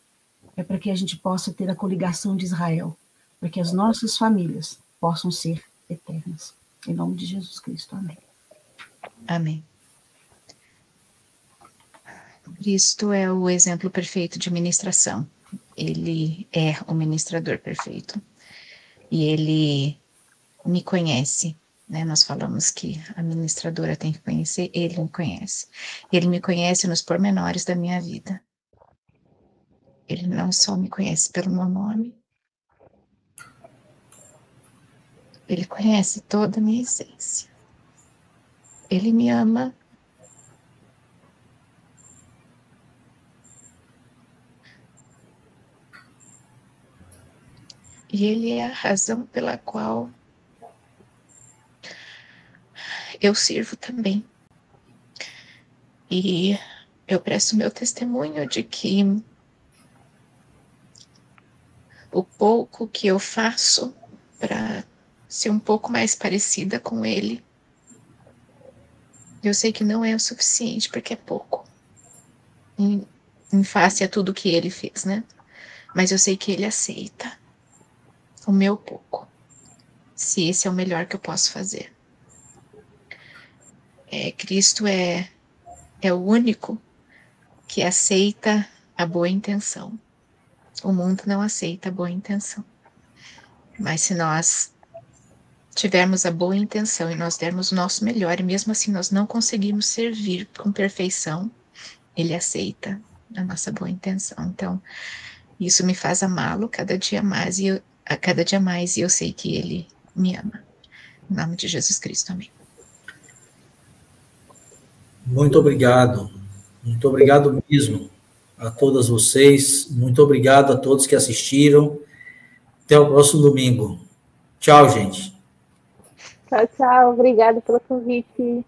é para que a gente possa ter a coligação de Israel, para que as nossas famílias possam ser eternas. Em nome de Jesus Cristo. Amém. Amém. Cristo é o exemplo perfeito de ministração. Ele é o ministrador perfeito. E ele me conhece, né? Nós falamos que a ministradora tem que conhecer, ele me conhece. Ele me conhece nos pormenores da minha vida. Ele não só me conhece pelo meu nome, ele conhece toda a minha essência. Ele me ama. E ele é a razão pela qual eu sirvo também. E eu presto meu testemunho de que o pouco que eu faço para ser um pouco mais parecida com ele, eu sei que não é o suficiente, porque é pouco. Em face a tudo que ele fez, né? Mas eu sei que ele aceita o meu pouco, se esse é o melhor que eu posso fazer. Cristo é o único que aceita a boa intenção. O mundo não aceita a boa intenção. Mas se nós tivermos a boa intenção e nós dermos o nosso melhor, e mesmo assim nós não conseguimos servir com perfeição, ele aceita a nossa boa intenção. Então, isso me faz amá-lo cada dia mais, e eu sei que ele me ama. Em nome de Jesus Cristo, amém. Muito obrigado mesmo a todas vocês, muito obrigado a todos que assistiram. Até o próximo domingo. Tchau, gente. Tchau, tchau. Obrigada pelo convite.